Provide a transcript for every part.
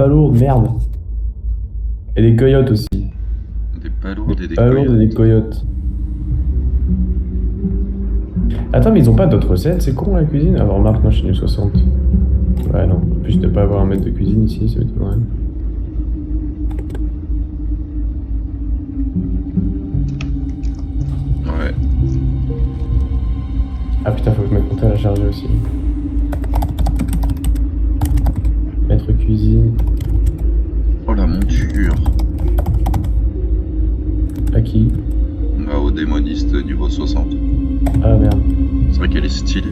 palourdes, merde. Et des coyotes aussi. Des palourdes et des Palourdes coyotes. et des coyotes. Attends, mais ils ont pas d'autres recettes, c'est con la cuisine? Alors remarque, moi je suis nu 60. Ouais, non. En plus, de pas avoir un maître de cuisine ici, ça m'étonnerait. Ouais. Ah putain, faut que je mette mon tel à charger aussi. Maître cuisine. Oh la monture. À qui? Bah, au démoniste niveau 60. Ah merde. C'est vrai qu'elle est stylée.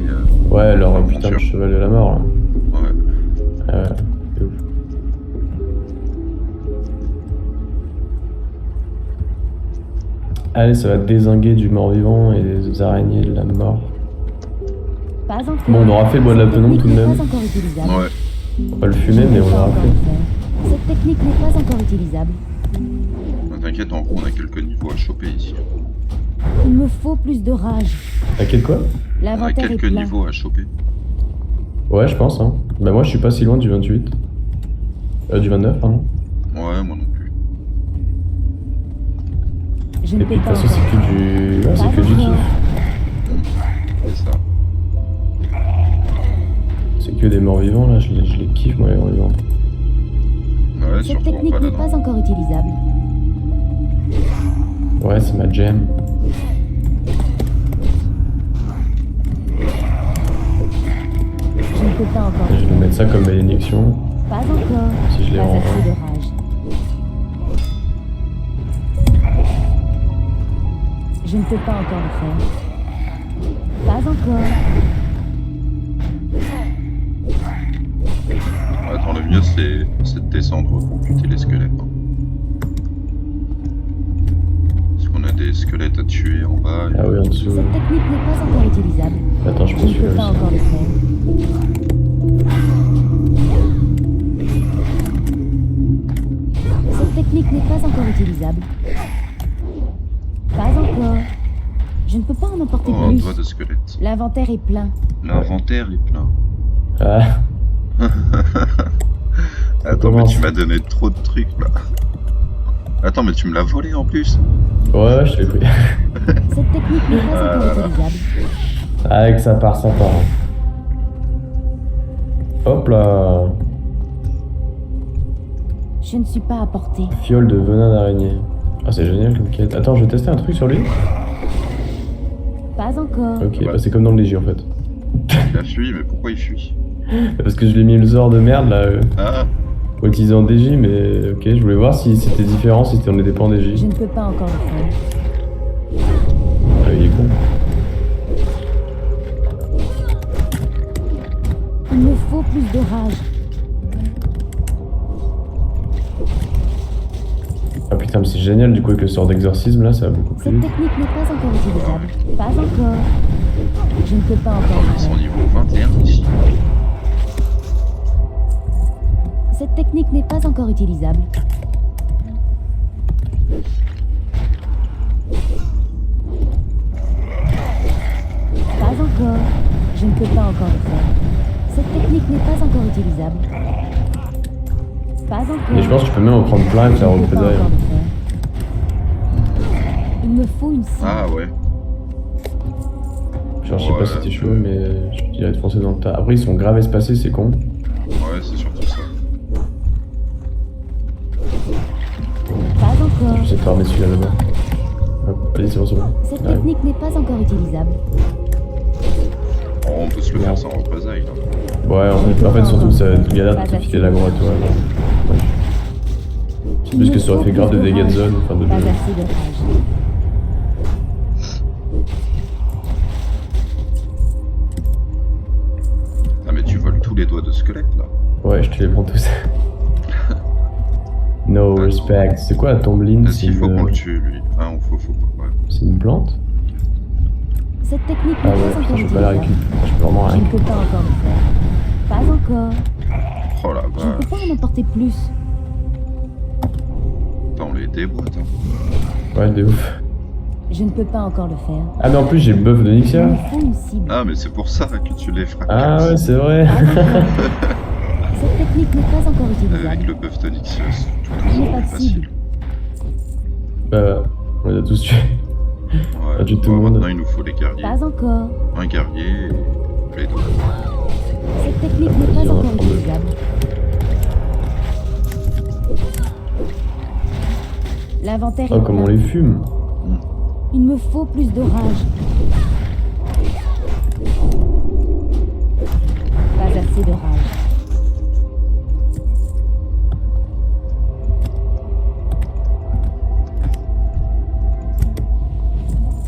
Ouais, leur la putain de monture. cheval de la mort là. Ouais. C'est ouf. Allez, ça va dézinguer du mort-vivant et des araignées de la mort. Pas encore. Bon, on aura fait le bois de la pénombre tout de même. Pas encore utilisable. Ouais. On va le fumer, mais on l'aura fait. Cette technique n'est pas encore utilisable. T'inquiète, en gros, on a quelques niveaux à choper ici. Il me faut plus de rage. T'inquiète quoi? On a L'inventaire est quelques plein. niveaux à choper. Ouais, je pense, hein. Bah moi, je suis pas si loin du 28. Du 29, pardon. Ouais, moi non plus. Je Et ne puis peux de toute pas façon, c'est encore. que du... Ouais, c'est que du kiff. C'est ça. C'est que des morts-vivants, là. Je les kiffe, moi, les morts-vivants. Ouais, Cette surtout en technique n'est paladin. pas encore utilisable. Ouais, c'est ma jam. Je ne peux pas encore. Je vais mettre ça comme bénédiction. Pas encore. Si je les Pas rends. assez de rage. Je ne peux pas encore le faire. Pas encore. Attends, le mieux c'est de descendre pour buter les squelettes. Hein. Parce qu'on a des squelettes à tuer en bas. Ah oui, en dessous. Cette technique n'est pas encore utilisable. Attends, je Je prends ne peux celui-là pas aussi. encore le faire. Cette technique n'est pas encore utilisable. Pas encore. Je ne peux pas en emporter Oh, un plus. doigt de squelette. L'inventaire est plein. L'inventaire est plein. Ah, Attends, mais commence. tu m'as donné trop de trucs là. Attends, mais tu me l'as volé en plus. ouais, je l'ai pris. Cette technique n'est pas encore utilisable. Avec ça part, ça part. Hop là. Je ne suis pas à portée. Fiole de venin d'araignée. Ah, c'est génial comme quête. Attends, je vais tester un truc sur lui. Pas encore. Ok, Ouais. bah c'est comme dans le léger en fait. Il a fui, mais pourquoi il fuit? Parce que je lui ai mis le sort de merde là. Ah, Pour utiliser en DJ, mais ok, je voulais voir si c'était différent, si on n'était pas en DJ. Je ne peux pas encore le faire. Ah, il est con. Il me faut plus de rage. Ah putain, mais c'est génial du coup avec le sort d'exorcisme là, ça va beaucoup plus Cette vite. technique n'est pas encore utilisable. Pas encore. Je ne peux pas encore attends, le ils sont faire. niveau 21 ici. Cette technique n'est pas encore utilisable. Pas encore. Je ne peux pas encore le faire. Cette technique n'est pas encore utilisable. Pas encore. Mais je pense que je peux même en prendre plein et faire Je ne peux pas représailles. encore le faire. Il me faut une cible. Ah ouais. Genre, je sais pas Ouais. si c'était chaud, mais je dirais de foncer dans le tas. Après, ils sont grave espacés, c'est con. Ouais, c'est surtout ça. Pas encore. Je sais te farmer celui-là là-bas. Hop, vas-y, c'est bon, c'est bon. Cette Ouais. technique n'est pas encore utilisable. Oh, on peut se le faire sans représailles là. Ouais, en fait surtout, ça galère de te filer l'agro à toi. Ouais. C'est plus que ça aurait fait grave de dégâts de zone, enfin de... Pas assez de rage. Ah, mais tu voles tous les doigts de squelette là. Ouais, je te les prends tous. No respect. C'est quoi la tombline? Vas-y, il faut qu'on le tue lui. Ah, faut pas. Ouais. C'est une plante? Cette technique Ah n'est ouais, pas putain, encore je peux pas la utilisable. récupérer. Je peux vraiment Je rien. ne peux pas encore le faire. Pas encore. Oh la Je ne peux vache. pas en emporter plus. Attends, on les déboîte. Hein. Ouais, de ouf. Je ne peux pas encore le faire. Ah, mais en plus, j'ai le buff de Il Nixia. me faut une cible. Ah, mais c'est pour ça que tu les fracasses. Ah ouais, c'est vrai. Cette technique n'est pas encore Avec utilisable. le buff Tonix, c'est tout Je n'ai toujours pas plus de cible. facile. On les a tous tués. Ouais, Pas du tout bon, le monde. maintenant il nous faut les guerriers. Pas encore. Un guerrier et les deux. Cette technique n'est Vas-y, pas on va encore prendre utilisable. L'inventaire Oh, est comment on plein. les fume. Il me faut plus de rage. Pas assez de rage.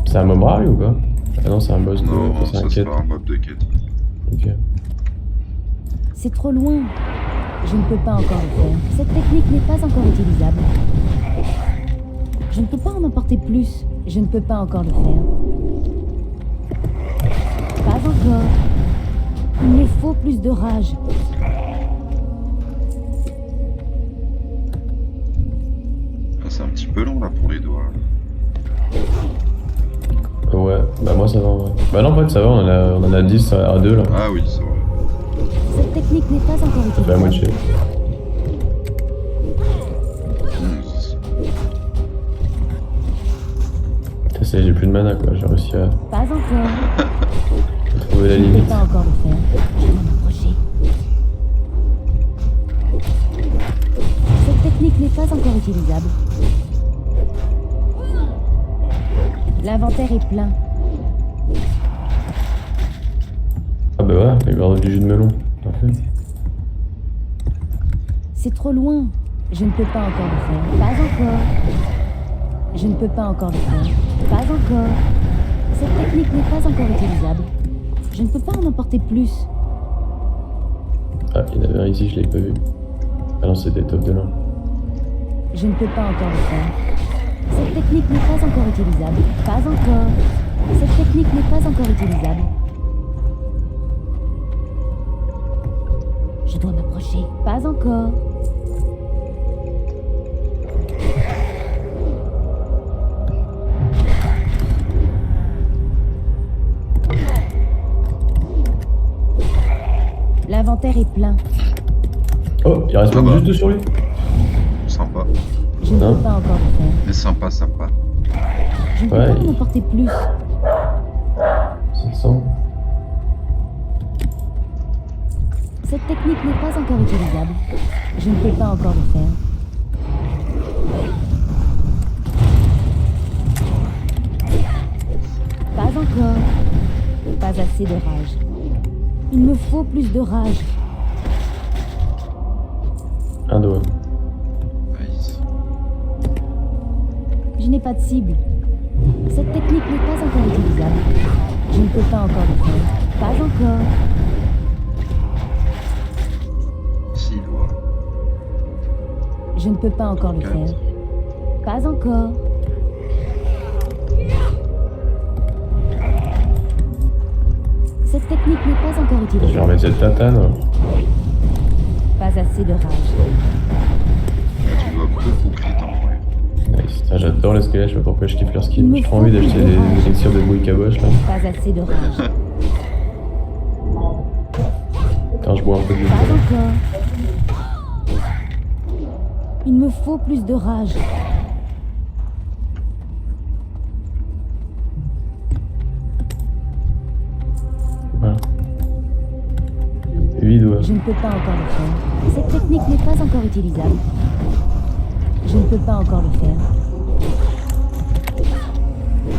C'est un mob rare ou quoi? Ah non, c'est un boss de. Non, c'est un ça quête. sera un mob de quête. Ok. C'est trop loin. Je ne peux pas encore le faire. Cette technique n'est pas encore utilisable. Je ne peux pas en emporter plus. Je ne peux pas encore le faire. Pas encore. Il me faut plus de rage. Ah, c'est un petit peu long là pour les doigts. Ouais, bah moi ça va en vrai. Bah non, en fait ça va, on en a 10 à 2 là. Ah oui, c'est vrai. Cette technique n'est pas encore Ça fait la utilisable. moitié. 11. Ça y est, j'ai plus de mana quoi, j'ai réussi à Pas encore. trouver la Je ne peux limite. pas encore le faire. Je dois m'approcher. Cette technique n'est pas encore utilisable. L'inventaire est plein. Ah bah ouais, les gardes du jus de melon. Parfait. C'est trop loin. Je ne peux pas encore le faire. Pas encore. Je ne peux pas encore le faire. Pas encore. Cette technique n'est pas encore utilisable. Je ne peux pas en emporter plus. Ah, il y en avait un ici, je l'avais pas vu. Ah non, c'était top de l'un. Je ne peux pas encore le faire. Cette technique n'est pas encore utilisable. Pas encore. Cette technique n'est pas encore utilisable. Je dois m'approcher. Pas encore. L'inventaire est plein. Oh, il reste Ça même va. juste deux sur lui. Sympa. Je ne Hein? peux pas encore le faire. Mais sympa, sympa. Je ne peux Ouais, pas en emporter plus. 500. Cette technique n'est pas encore utilisable. Je ne peux pas encore le faire. Pas encore. Pas assez de rage. Il me faut plus de rage. Un doigt. Nice. Je n'ai pas de cible. Cette technique n'est pas encore utilisable. Je ne peux pas encore le faire. Pas encore. 6 doigts. Je ne peux pas encore le 4. faire. Pas encore. Cette technique n'est pas encore Je vais utilisable. remettre cette tatane. Pas assez de rage. Tu dois beaucoup crit en vrai. Nice. Ah, j'adore les squelettes, je sais pas pourquoi je kiffe leur Il skin. me J'ai trop faut envie plus d'acheter de des rage. élixirs de bouille caboche là. Pas assez de rage. Quand je bois un peu de Pas encore. Il me faut plus de rage. Voilà. 8 doigts. Je ne peux pas encore le faire. Cette technique n'est pas encore utilisable. Je ne peux pas encore le faire.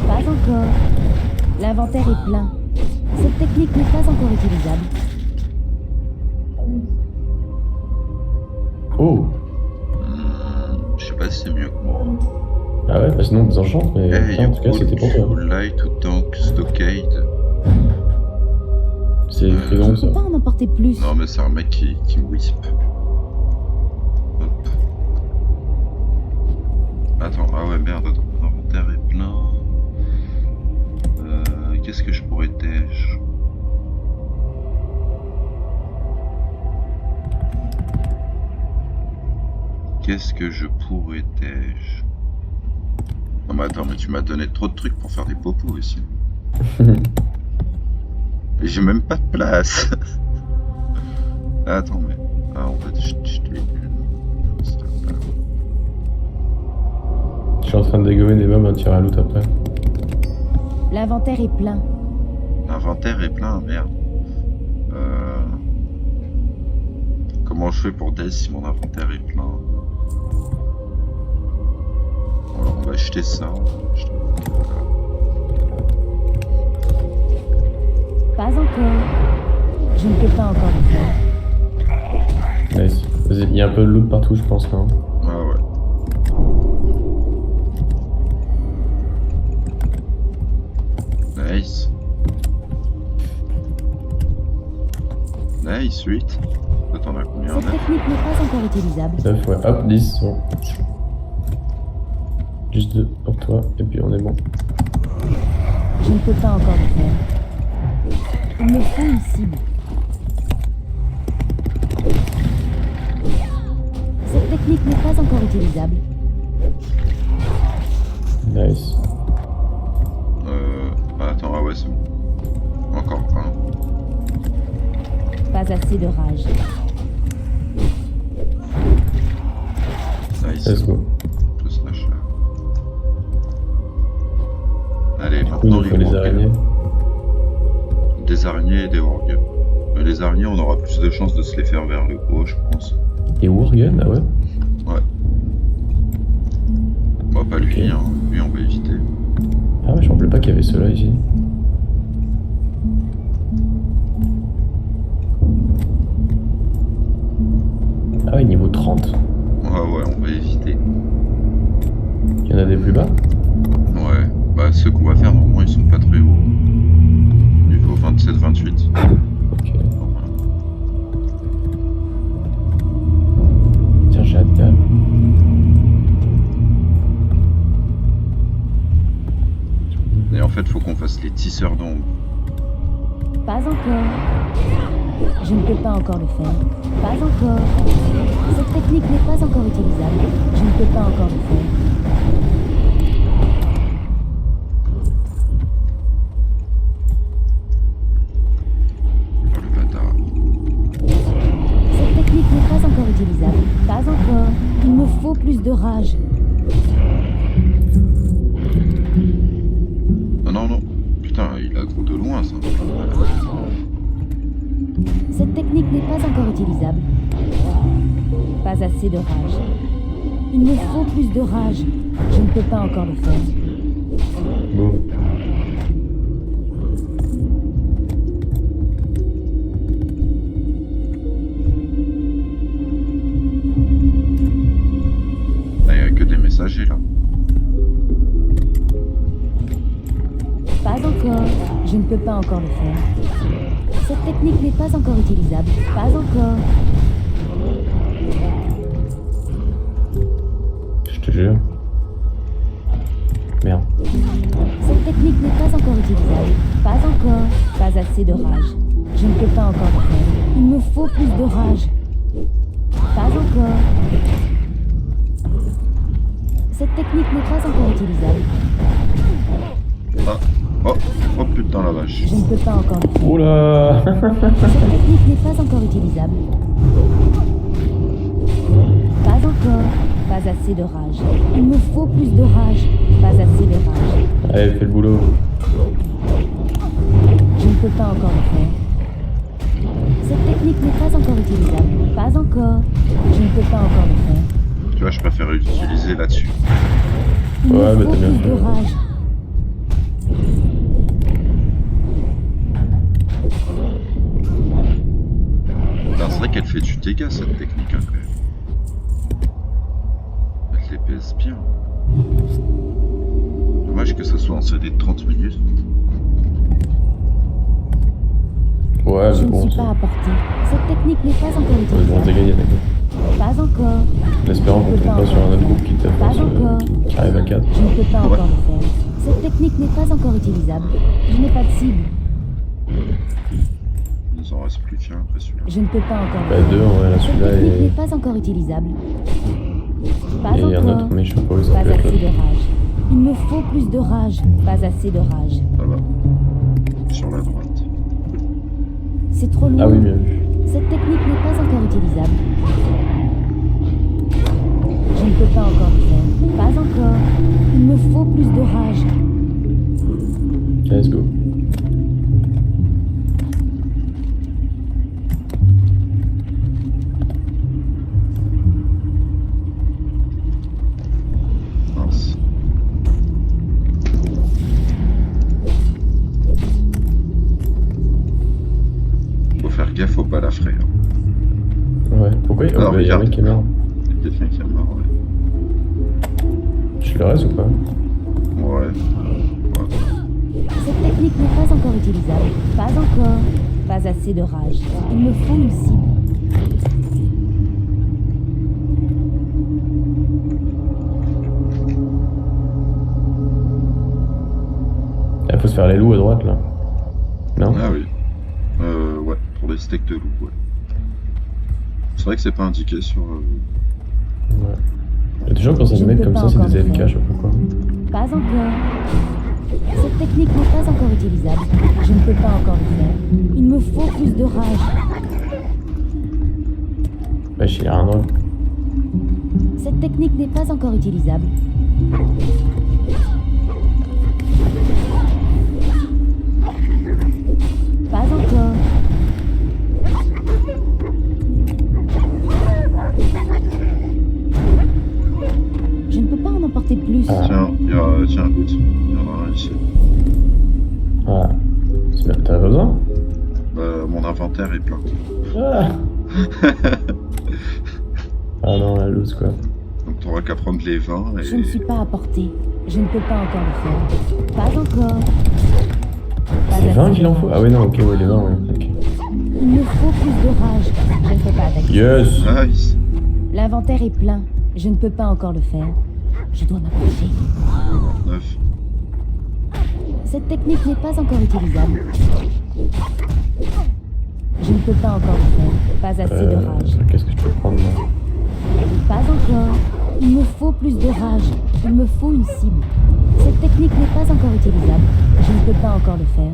Pas encore. L'inventaire est plein. Cette technique n'est pas encore utilisable. Oh. Je sais pas si c'est mieux que moi. Ah ouais, bah sinon on désenchante, mais Hey, putain, en tout cas c'était pour toi. Light to tank stockade. C'est écrit Je donc ne ça. peux pas en emporter plus. Non, mais c'est un mec qui me wisp. Hop. Attends, ah ouais, merde, attends, mon inventaire est plein. Qu'est-ce que je pourrais tèche? Qu'est-ce que je pourrais tèche? Non mais attends, mais tu m'as donné trop de trucs pour faire des popos aussi. Et j'ai même pas de place. Attends, mais... Ah, on va jeter une. Je suis en train de dégommer des mobs, tirer à loot après. L'inventaire est plein. L'inventaire est plein, merde. Comment je fais pour death si mon inventaire est plein? Alors, on va acheter ça. Pas encore. Je ne peux pas encore le faire. Nice. Vas-y, il y a un peu de loot partout, je pense là. Hein. Ah ouais. Nice. Nice, 8. Toi, t'en as combien? Cette 9? technique n'est pas encore utilisable. 9, ouais. Hop, 10, bon. Juste 2 pour toi, et puis on est bon. Je ne peux pas encore le faire. Il me faut une cible. Cette technique n'est pas encore utilisable. Nice. Attends, ah ouais, c'est bon. Encore un. Pas assez de rage. Nice. Let's go. Tout ce slash là. Allez, Du coup, il maintenant nous faut les araignées. Des araignées et des worgen. Les araignées, on aura plus de chances de se les faire vers le haut, je pense. Et Worgen, ah ouais? Ouais. Bon, pas lui, hein. Lui, on va éviter. Ah ouais, je me rappelais pas qu'il y avait ceux-là ici. Ah ouais, niveau 30. Ouais, on va éviter. Il y en a des plus bas? Ouais. Bah, ceux qu'on va faire, normalement, ils sont pas très hauts. Niveau 27-28. Ok. Tiens, j'ai hâte de faire. Et en fait, faut qu'on fasse les tisseurs d'ombre. Pas encore. Je ne peux pas encore le faire. Pas encore. Cette technique n'est pas encore utilisable. Je ne peux pas encore le faire. Oh, le bâtard. Cette technique n'est pas encore utilisable. Pas encore. Il me faut plus de rage. Non. Putain, il a gros de loin, ça. Cette technique n'est pas encore utilisable. Pas assez de rage. Il me faut plus de rage. Je ne peux pas encore le faire. Boum. Il n'y a que des messagers, là. Pas encore. Je ne peux pas encore le faire. Cette technique n'est pas encore utilisable. Pas encore. Je te jure. Merde. Cette technique n'est pas encore utilisable. Pas encore. Pas assez de rage. Je ne peux pas encore le faire. Il me faut plus de rage. Pas encore. Cette technique n'est pas encore utilisable. Ah. Oh putain, la vache. Je ne peux pas encore le faire. Oula. Cette technique n'est pas encore utilisable. Pas encore. Pas assez de rage. Il me faut plus de rage. Pas assez de rage. Allez, fais le boulot. Je ne peux pas encore le faire. Cette technique n'est pas encore utilisable. Pas encore. Je ne peux pas encore le faire. Tu vois, je préfère utiliser là-dessus. Il Ouais, me mais faut t'as bien plus de fait. rage. Putain, c'est vrai qu'elle fait du dégât, cette technique, hein, quand même. Elle les pèse bien. Dommage que ça soit en CD de 30 minutes. Ouais, Je mais ne bon, suis c'est... pas à portée. Cette technique n'est pas encore on est bon, t'as utilisable. gagné, t'inquiète. Pas encore. En espérant qu'on tombe pas sur un autre groupe qui tape Pas encore. qui arrive à 4. Je ne peux pas Ouais. encore le faire. Cette technique n'est pas encore utilisable. Je n'ai pas de cible. Il nous en reste plus qu'un après celui-là. Je ne peux pas encore Bah le faire. 2, ouais, là Cette celui-là technique n'est et... pas encore utilisable. Pas Et il y a un encore. autre, mais je sais pas où ça Pas peut être assez de l'autre. rage. Il me faut plus de rage. Pas assez de rage. Ça va. Sur la droite. C'est trop loin. Ah oui, bien vu. Cette technique n'est pas encore utilisable. Je ne peux pas encore le faire. Pas encore. Il me faut plus de rage. Let's go. Mince. Faut faire gaffe au balafré. Hein. Ouais, pourquoi il y a un regarde. mec qui est mort? Il y a quelqu'un qui est mort, ouais. Je le reste ou pas? Ouais. Cette technique n'est pas encore utilisable. Pas encore. Pas assez de rage. Il me faut une cible. Il faut se faire les loups à droite là. Non? Ah oui. Ouais, pour les steaks de loup, ouais. C'est vrai que c'est pas indiqué sur... Ouais. Il y a toujours quand ça Je se ne met peux comme pas ça, c'est encore des le AFK, faire. je sais pas pourquoi. Pas encore. Cette technique n'est pas encore utilisable. Je ne peux pas encore le faire. Il me faut plus de rage. Wesh, il y a un drôle. Cette technique n'est pas encore utilisable. Pas encore. Je ne peux pas en emporter plus. Ah. Tiens, tiens, écoute. Il y en a un ici. Ah. T'as besoin? Mon inventaire est plein. Ah. Ah non, la loose quoi. Donc t'auras qu'à prendre les 20 et... Je ne suis pas à portée. Je ne peux pas encore le faire. Pas encore. Pas C'est 20 assez qu'il de en faut? rage. Ah oui, non, ok, ouais, les 20, ouais. Ok. Il me faut plus de rage. Je ne peux pas attaquer. Yes! Nice. L'inventaire est plein. Je ne peux pas encore le faire. Je dois m'approcher. 9. Cette technique n'est pas encore utilisable. Je ne peux pas encore le faire. Pas assez de rage. Qu'est-ce que je peux prendre là? Pas encore. Il me faut plus de rage. Il me faut une cible. Cette technique n'est pas encore utilisable. Je ne peux pas encore le faire.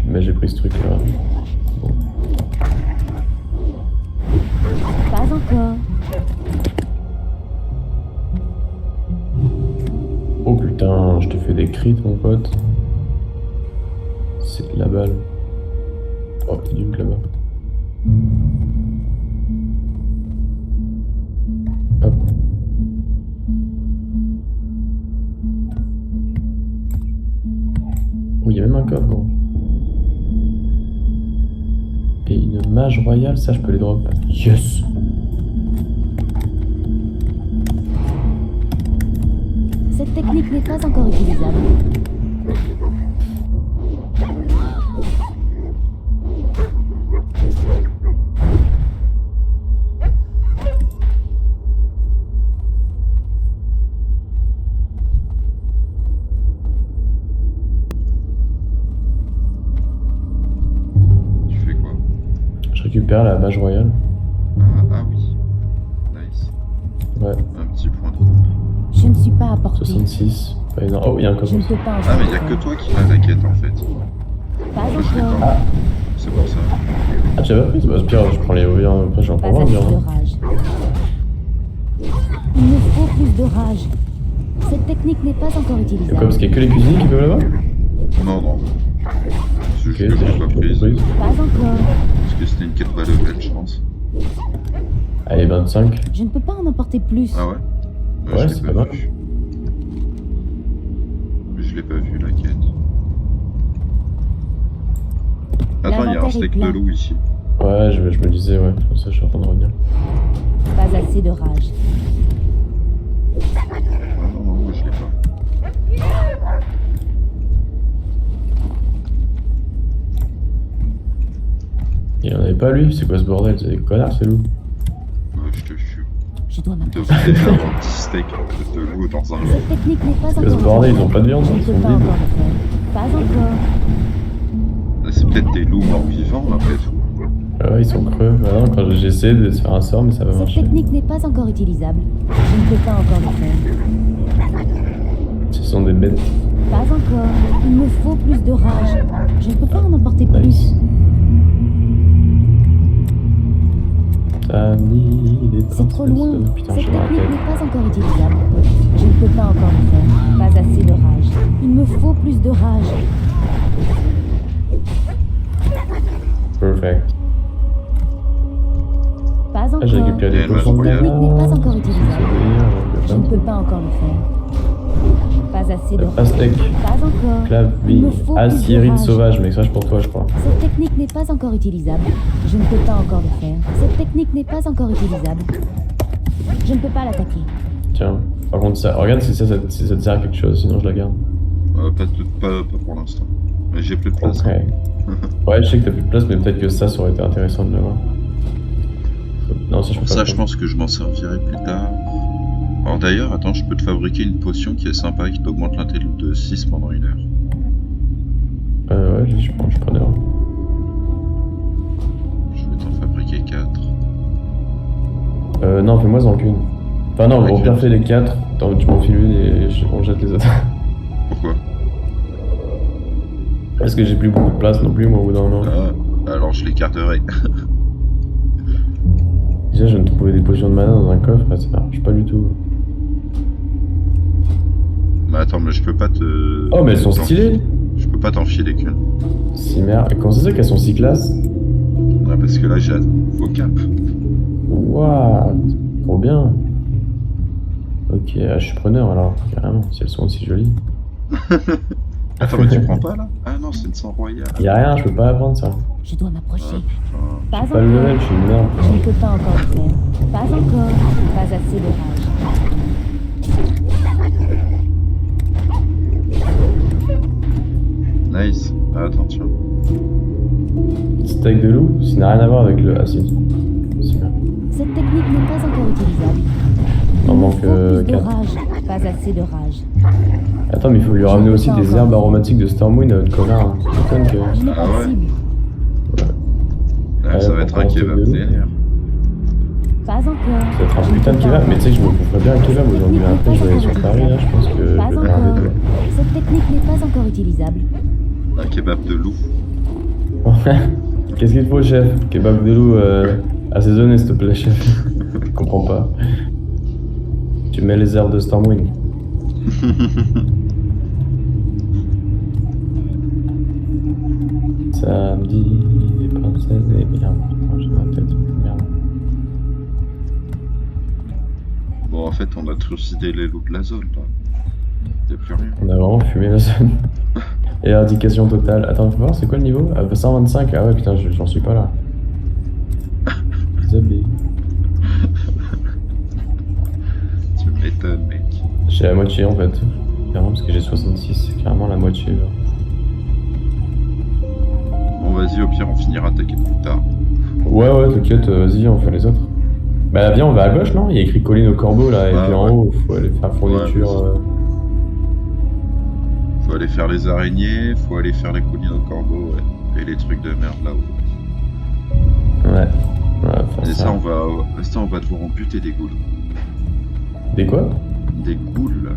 Mais j'ai pris ce truc là. Pas encore. Oh putain, je te fais des crits mon pote. C'est de la balle. Oh, t'es du là-bas. Hop. Oh, il y a même un coffre, gros. Et une mage royale, ça je peux les drop. Yes! Cette technique n'est pas encore utilisable. Tu fais quoi? Je récupère la mage royale. Ah oui. Nice. Ouais, Un petit point de... Je ne suis pas à portée. 66. Pas énorme. Oh, il y a un coffre. Je ne peux pas encore Ah mais le y a faire. que toi qui fais la quête en fait. Pas Moi je l'ai encore. pas. C'est pour ça. Ah, tu l'as pas pris? Bah, c'est pire, je prends les reviens. Après, j'en Pas prends un, assez bien. de rage. Il me faut plus de rage. Cette technique n'est pas encore Quoi, utilisable. parce qu'il y a que les cuisines qui peuvent là-bas? Non, non. C'est Ok, juste que je l'ai pas prise. Pas encore. Parce que c'était une quête bas level, je pense. Allez, 25. Je ne peux pas en emporter plus. Ah ouais? Ouais, je l'ai c'est pas pas mal. vu. Je l'ai pas vu la quête. Attends, il y a un L'inventaire est steak de plein. loup ici. Ouais, je me disais, ouais. Pour ça, je suis en train de revenir. Pas assez de rage. Ah non, non, moi je l'ai pas. Il en avait pas lui? C'est quoi ce bordel? C'est des connards, c'est loup. Je te jure. Je dois Il m'approcher. devrait faire un petit steak de loup dans un lot. Cette technique n'est pas C'est encore quoi ce bordel? Ils ont utilisable. pas de viande, Je ne ils peux sont pas vides. encore le faire. Pas encore. C'est peut-être des loups morts vivants après tout. Ouais, ils sont creux. Ah non, quand j'essaie de se faire un sort, mais ça va Cette marcher. technique n'est pas encore utilisable. Je ne peux pas encore le faire. C'est sont des bêtes. Pas encore. Il me faut plus de rage. Je ne peux pas en emporter plus. Nice. C'est trop loin. Putain, Cette j'ai ma technique tête. n'est pas encore utilisable. Je ne peux pas encore le faire. Pas assez de rage. Il me faut plus de rage. Perfect. Pas encore. Ah, j'ai récupéré des Et le potions de voyage. mana. Technique n'est pas encore utilisable. Je ne C'est peux pas encore le faire. Pas assez de rage. Pastèque, Pas encore. Il clavine, me faut plus de acéride rage. sauvage, message pour toi, je crois. Cette technique n'est pas encore utilisable. Je ne peux pas encore le faire. Cette technique n'est pas encore utilisable. Je ne peux pas l'attaquer. Tiens, par contre, ça, regarde si ça te sert à quelque chose, sinon je la garde. Pas pour l'instant. Mais j'ai plus de place. Ok. Ouais, je sais que t'as plus de place, mais peut-être que ça aurait été intéressant de l'avoir. Non, ça je peux pas. Ça, je pense que je m'en servirai plus tard. Alors d'ailleurs, attends, je peux te fabriquer une potion qui est sympa, qui t'augmente l'intelligence de 6 pendant 1 heure. Ouais, je suis preneur. Je vais t'en fabriquer 4. Non, fais-moi-en qu'une. Enfin non, Ouais, on qu'une. refait les 4, tu m'en files une et on jette les autres. Pourquoi? Parce que j'ai plus beaucoup de place non plus, moi, au bout d'un moment. Ah, alors je l'écarterai. Déjà, je viens de trouver des potions de mana dans un coffre, ça marche pas du tout. Mais attends, mais je peux pas te... Oh, mais elles sont stylées! Je peux pas t'en filer qu'une. Si merde, et comment c'est ça qu'elles sont 6 classes? Ah, parce que là, j'ai un nouveau cap. Waouh, trop bien. Ok, je suis preneur alors, carrément, si elles sont aussi jolies. Attends, mais tu prends pas là? Ah non, c'est une sang royale. Y'a rien, je peux pas apprendre ça. Je dois m'approcher. Ah, Pas Pas le level, encore. je suis une merde. Je ne peux pas encore le faire. Pas encore. Pas assez de rage. nice. Ah, attends, tiens. Steak de loup, ça n'a rien à voir avec le acide. C'est bien. Cette technique n'est pas encore utilisable. Il en Il me manque faut plus de 4. rage. Pas assez de rage. Attends, mais il faut lui ramener aussi des herbes aromatiques de Stormwind à notre connard. Hein. C'est étonne que. Je n'ai Ah pas de ouais. cible. Ah, ça Ouais, va être pour un commencer kebab de loup. derrière. Pas encore. Ça va être un putain de kebab, mais tu sais que je me ferais bien un kebab aujourd'hui. Après, je vais aller sur Paris là, je pense que je Pas vais faire un encore. kebab. Cette technique n'est pas encore utilisable. Un kebab de loup. Qu'est-ce qu'il te faut, chef? Kebab de loup assaisonné, s'il te plaît, chef. Je comprends pas. Tu mets les herbes de Stormwind. Samedi, les princesses et merde. Oh, j'ai ma tête. Merde. Bon, en fait, on a trucidé les loups de la zone, là. Y'a plus rien. On a vraiment fumé la zone. Éradication totale. Attends, faut voir, c'est quoi le niveau? 125. Ah ouais, putain, j'en suis pas là. Zabé. Tu m'étonnes, mec. J'ai la moitié en fait. Clairement, parce que j'ai 66, c'est clairement la moitié. Là. Bon, vas-y, au pire, on finira attaquer plus tard. Ouais, t'inquiète, vas-y, on fait les autres. Bah, viens, on va à gauche, non? Il y a écrit colline au corbeau là, et Ouais, puis en ouais. haut, faut aller faire fourniture. Ouais, Faut aller faire les araignées, faut aller faire les collines au corbeau, ouais. Et les trucs de merde là-haut. Ouais, faire Et ça. ça, on va devoir en buter des ghouls. Des quoi? Des ghouls,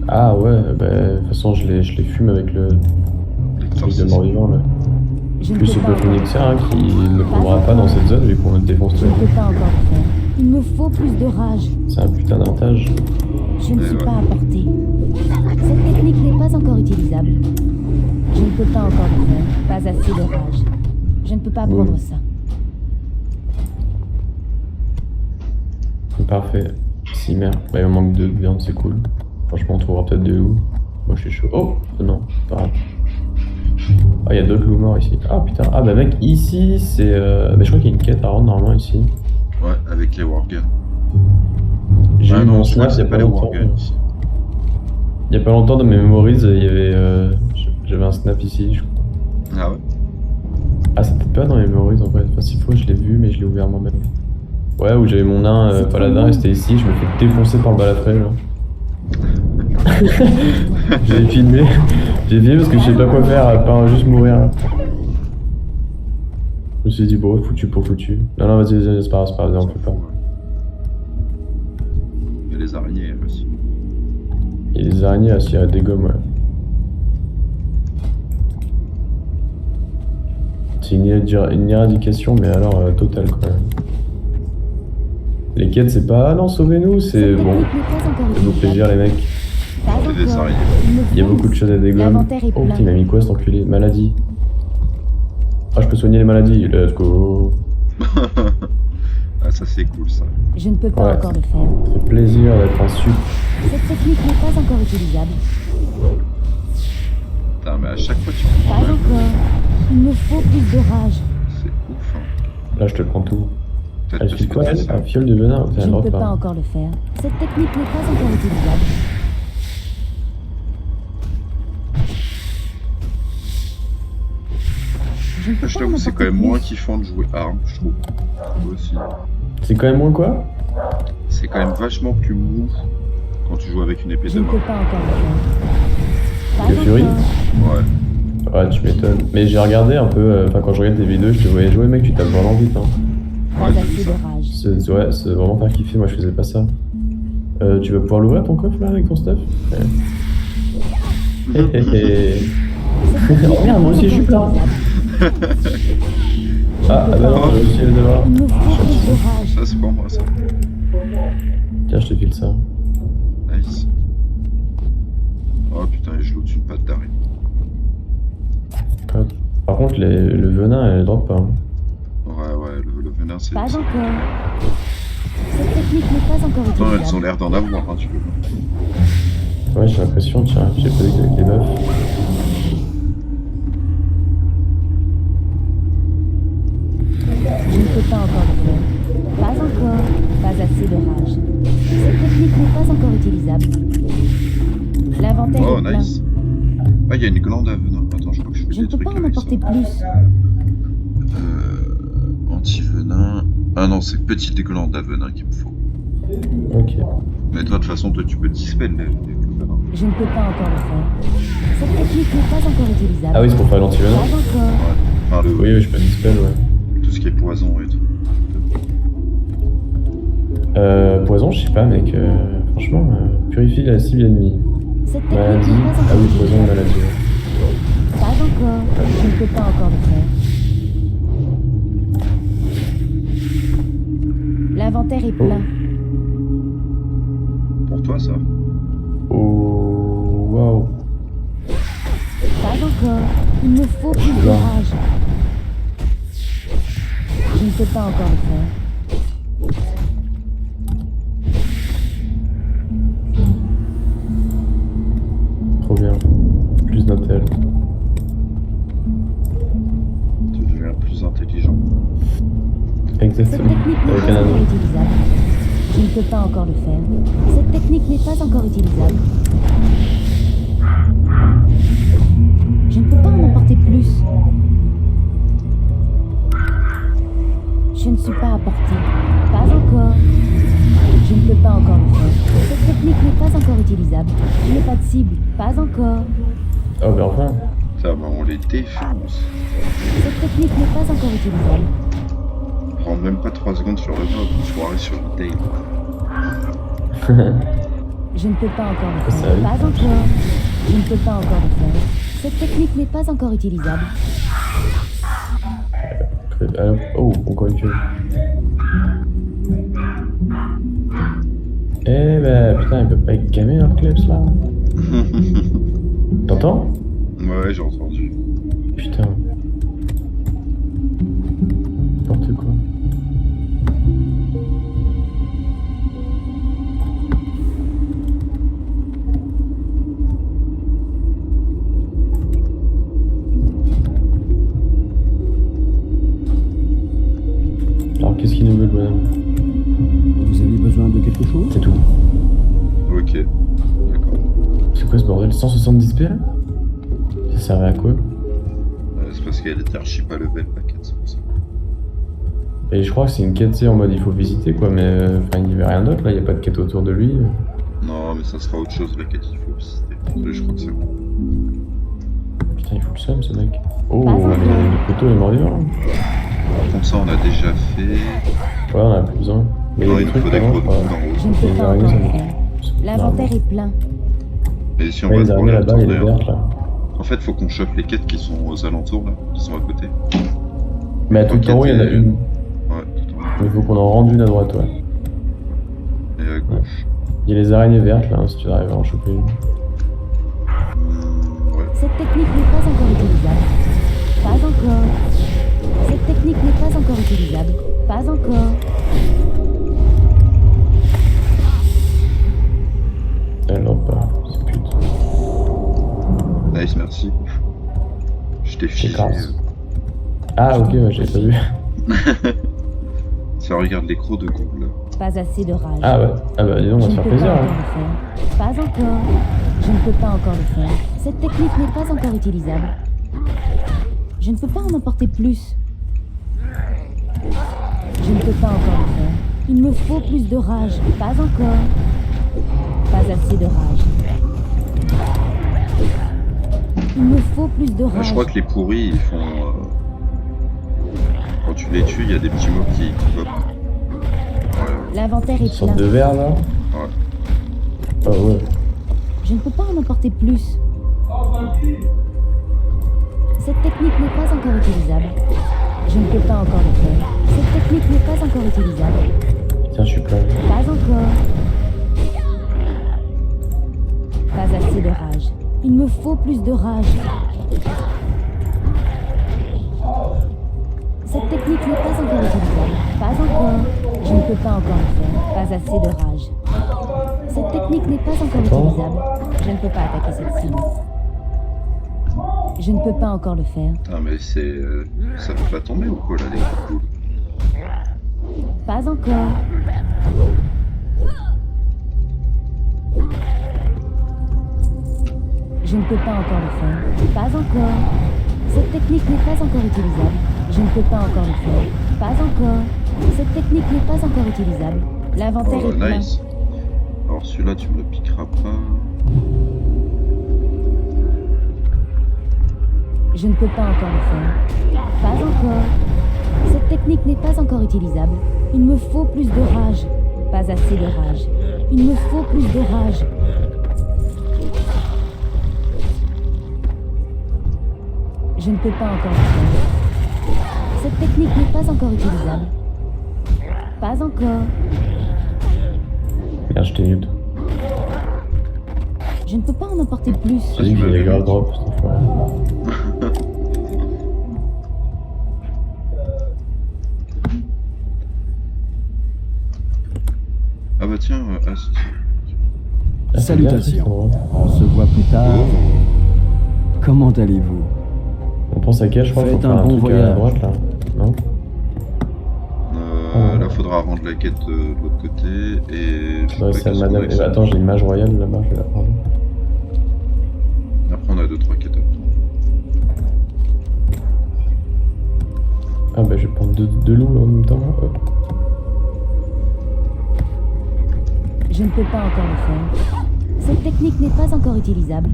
Ah ouais, bah, de toute façon, je les fume avec le truc de l'exorcisme. mort-vivant là. Je ne Plus peux c'est pas le encore. phoenixien hein, qui ne prendra pas dans cette zone vu qu'on le défonce Je tout. ne peux pas encore le faire. Il me faut plus de rage. C'est un putain d'avantage. Je ne Eh suis ouais. pas à portée. Cette technique n'est pas encore utilisable. Je ne peux pas encore le faire. Pas assez de rage. Je ne peux pas Bon. prendre ça. Parfait. Si merde. Bah, il me manque 2 de viande, c'est cool. Franchement, on trouvera peut-être 2 loups. Moi, je suis chaud. Oh non, pas grave. Ah, il y a d'autres loups morts ici. Ah putain. Ah bah mec, ici c'est. Bah, je crois qu'il y a une quête à rendre normalement ici. Ouais, avec les warguns. J'ai Ah eu non, mon je crois snap que il y c'est a pas pas les longtemps. warguns ici. Il y a pas longtemps dans mes memories, il y avait. J'avais un snap ici, je crois. Ah ouais? Ah, c'était pas dans mes memories en fait. Enfin, s'il faut, je l'ai vu, mais je l'ai ouvert moi-même. Ouais, où j'avais mon nain C'est trop paladin long. et c'était ici, je me fais défoncer par le balafré genre. J'ai filmé parce que je sais pas quoi faire à part juste mourir là. Je me suis dit bon, foutu pour foutu. Non, vas-y, c'est pas grave, on peut pas. Il y a les araignées aussi. Il y a des araignées à cirer des gommes, ouais. C'est une éradication, mais alors totale quoi. Les quêtes, c'est pas ah non, sauvez-nous, c'est bon. Faites-vous plaisir, les mecs. C'est des araignées. Il y a beaucoup de choses à des gommes. Oh, putain, il m'a mis quoi cet enculé? Maladie. Ah, je peux soigner les maladies, let's go. Ah, ça c'est cool ça. Je ne peux pas Ouais. encore le faire. Ça fait plaisir d'être un sup. Cette technique n'est pas encore utilisable. Putain, mais à chaque fois tu Pas prends même. encore. Il me faut plus de rage. C'est ouf, hein. Là, je te prends tout. Peut-être Elle parce suit que quoi, tu elle sais. un fiole de venin? Je Putain, elle ne drop peux pas pas. encore le faire. Cette technique n'est pas encore utilisable. Je ne peux Je pas t'avoue, en c'est quand emporter même moins plus. kiffant de jouer arme, je trouve. Moi aussi. C'est quand même moins quoi? C'est quand même vachement plus mou quand tu joues avec une épée Je de ne peux main. pas encore le faire. Que Pas Fury encore. Ouais. Ouais, tu m'étonnes. Mais j'ai regardé un peu, enfin quand je regarde tes vidéos, je te voyais jouer, mec, tu tapes vraiment vite. Hein. Pas Ouais, j'ai vu assez ça. de rage. Ouais, c'est vraiment faire kiffer, moi je faisais pas ça. Tu vas pouvoir l'ouvrir ton coffre là avec ton stuff? Ouais. Hé hé hé. Oh merde, moi aussi je suis plein. Ah bah non, j'ai aussi le devoir. Il me faut plus de rage. Ça c'est pour moi ça. Tiens, je te file ça. Nice. Oh putain, et je loot une patte d'arrêt. Hop. Par contre, le venin, elle drop pas. Hein. Ouais, le venin c'est. Pas encore. Cette technique n'est pas encore Attends, elles ont utilisable. l'air d'en avoir, hein, tu peux. Ouais, j'ai l'impression, tiens, j'ai pas vu qu'avec les meufs. Je ne peux pas encore le faire. Pas encore. Pas assez de rage. Cette technique n'est pas encore utilisable. L'inventaire Oh est plein. nice. Ah, il y a une glande à venin. Attends, je crois que je fais Je ne des peux trucs pas en avec ça. emporter plus. Anti-venin. Ah non, c'est petite glande à venin qu'il me faut. Ok. Mais toi, de toute façon, toi, tu peux dispel les venins. Je ne peux pas encore le faire. Cette technique n'est pas encore utilisable. Ah oui, c'est pour faire Pas l'antivenin? encore. Ouais. Enfin, Oui, oui, je peux dispel, ouais. tout ce qui est poison et tout. Poison, je sais pas, mec. Franchement, purifie la cible ennemie. Cette technique Maladie. n'est pas Ah encore oui, poison, utilisable. maladie. Pas encore. Je ne peux pas encore le faire. L'inventaire est plein. Pour toi, ça. Oh, waouh. Pas encore. Il me faut plus de Là. rage. Je ne peux pas encore le faire. Trop bien. Plus d'intel. Tu deviens plus intelligent. Cette Exactement. technique n'est Avec un pas encore anneau. utilisable. Je ne peux pas encore le faire. Cette technique n'est pas encore utilisable. Je ne peux pas en emporter plus. Je ne suis pas à portée. Pas encore. Je ne peux pas encore le faire. Cette technique n'est pas encore utilisable. Je n'ai pas de cible. Pas encore. Oh, ben enfin. Ça, bah, on les défonce. Cette technique n'est pas encore utilisable. Prends même pas 3 secondes sur le mob, soirée sur le tail. Je ne peux pas encore le Ça faire. arrive. Pas encore. Je ne peux pas encore le faire. Cette technique n'est pas encore utilisable. Oh, encore une queue. Eh ben, putain, il peut pas être camé leur kleps là. T'entends? Ouais, j'ai entendu. Putain. N'importe quoi. Alors, qu'est-ce qu'il nous veut, le bonhomme? Vous avez besoin de quelque chose? C'est tout. Ok. D'accord. C'est quoi ce bordel? 170 p là? Ça servait à quoi? C'est parce qu'elle était archi pas level la quête, c'est pour ça. Et je crois que c'est une quête, tu sais, en mode il faut visiter quoi, mais enfin, il n'y avait rien d'autre là, il n'y a pas de quête autour de lui. Non, mais ça sera autre chose la quête qu'il faut visiter. Je crois que c'est bon. Putain, il faut le seum ce mec. Oh, Pas encore. mais le couteau est mort vivant. Par contre, ça, on a déjà fait. Ouais, on a plus besoin. Mais il y Non, a il des nous trucs faut des avant. gros enfin, trous d'en haut. Je ne peux les pas araignées, encore ça le me- faire. L'inventaire est plein. Et si on Ouais, va les devoir araignées les là-bas, il est retourner, vert là. en fait, faut qu'on chope les quêtes qui sont aux alentours, là, qui sont à côté. Mais à tout Ok, en haut, il y en a t'es- une. Ouais, tout en haut. Il faut qu'on en rende une à droite, ouais. Et à gauche. Il y a les araignées vertes là, si tu arrives à en choper une. Ouais. Cette technique n'est pas encore utilisable. Pas encore. Cette technique n'est pas encore utilisable. Pas encore. Alors pas, c'est pute. Nice, merci. Je t'ai C'est figé. grâce. Ah ok, ouais, j'avais pas vu. Ça regarde les crocs de Google. Pas assez de rage. Ah ouais, ah bah dis donc, on va Je se ne faire peux plaisir. pas encore Hein. le faire. Pas encore. Je ne peux pas encore le faire. Cette technique n'est pas encore utilisable. Je ne peux pas en emporter plus. Je ne peux pas encore le faire. Il me faut plus de rage. Pas encore. Pas assez de rage. Il me faut plus de Moi, rage. je crois que les pourris, ils font. Quand tu les tues, il y a des petits mobs qui pop. Ouais. L'inventaire Une est sorte plein. de verre là. Ouais. Ah ouais. Je ne peux pas en emporter plus. Cette technique n'est pas encore utilisable. Je ne peux pas encore le faire. Cette technique n'est pas encore utilisable. Tiens, je suis plein. Pas encore. Pas assez de rage. Il me faut plus de rage. Cette technique n'est pas encore utilisable. Pas encore. Je ne peux pas encore le faire. Pas assez de rage. Cette technique n'est pas encore utilisable. Je ne peux pas attaquer cette cible. Je ne peux pas encore le faire. Ah, mais c'est. Ça peut pas tomber ou quoi là, les coups. Pas encore. Je ne peux pas encore le faire. Pas encore. Cette technique n'est pas encore utilisable. Je ne peux pas encore le faire. Pas encore. Cette technique n'est pas encore utilisable. L'inventaire Oh, est plein. nice. Alors celui-là, tu me le piqueras pas. Je ne peux pas encore le faire. Pas encore. Cette technique n'est pas encore utilisable. Il me faut plus de rage. Pas assez de rage. Il me faut plus de rage. Je ne peux pas encore le faire. Cette technique n'est pas encore utilisable. Pas encore. Merde, je t'ai mute. Je ne peux pas en emporter plus. J'ai dit que j'allais grave drop cette fois. Ah bah tiens, ah, si. Ah, c'est bien, Salutations. cet endroit. On se voit plus tard. Comment allez-vous? On pense à quel, je crois, faut Faites faire un un bon truc à voyage. droite là. Non? Là, faudra rendre la quête de l'autre côté et. Je sais Ouais, pas c'est qu'est-ce qu'on madame. a avec ça. Attends, j'ai une mage royale là-bas, je vais la prendre. Après, on a 2-3 quêtes à prendre. Ah bah je vais prendre deux loups là, en même temps. Là. Hop. Je ne peux pas encore le faire. Cette technique n'est pas encore utilisable.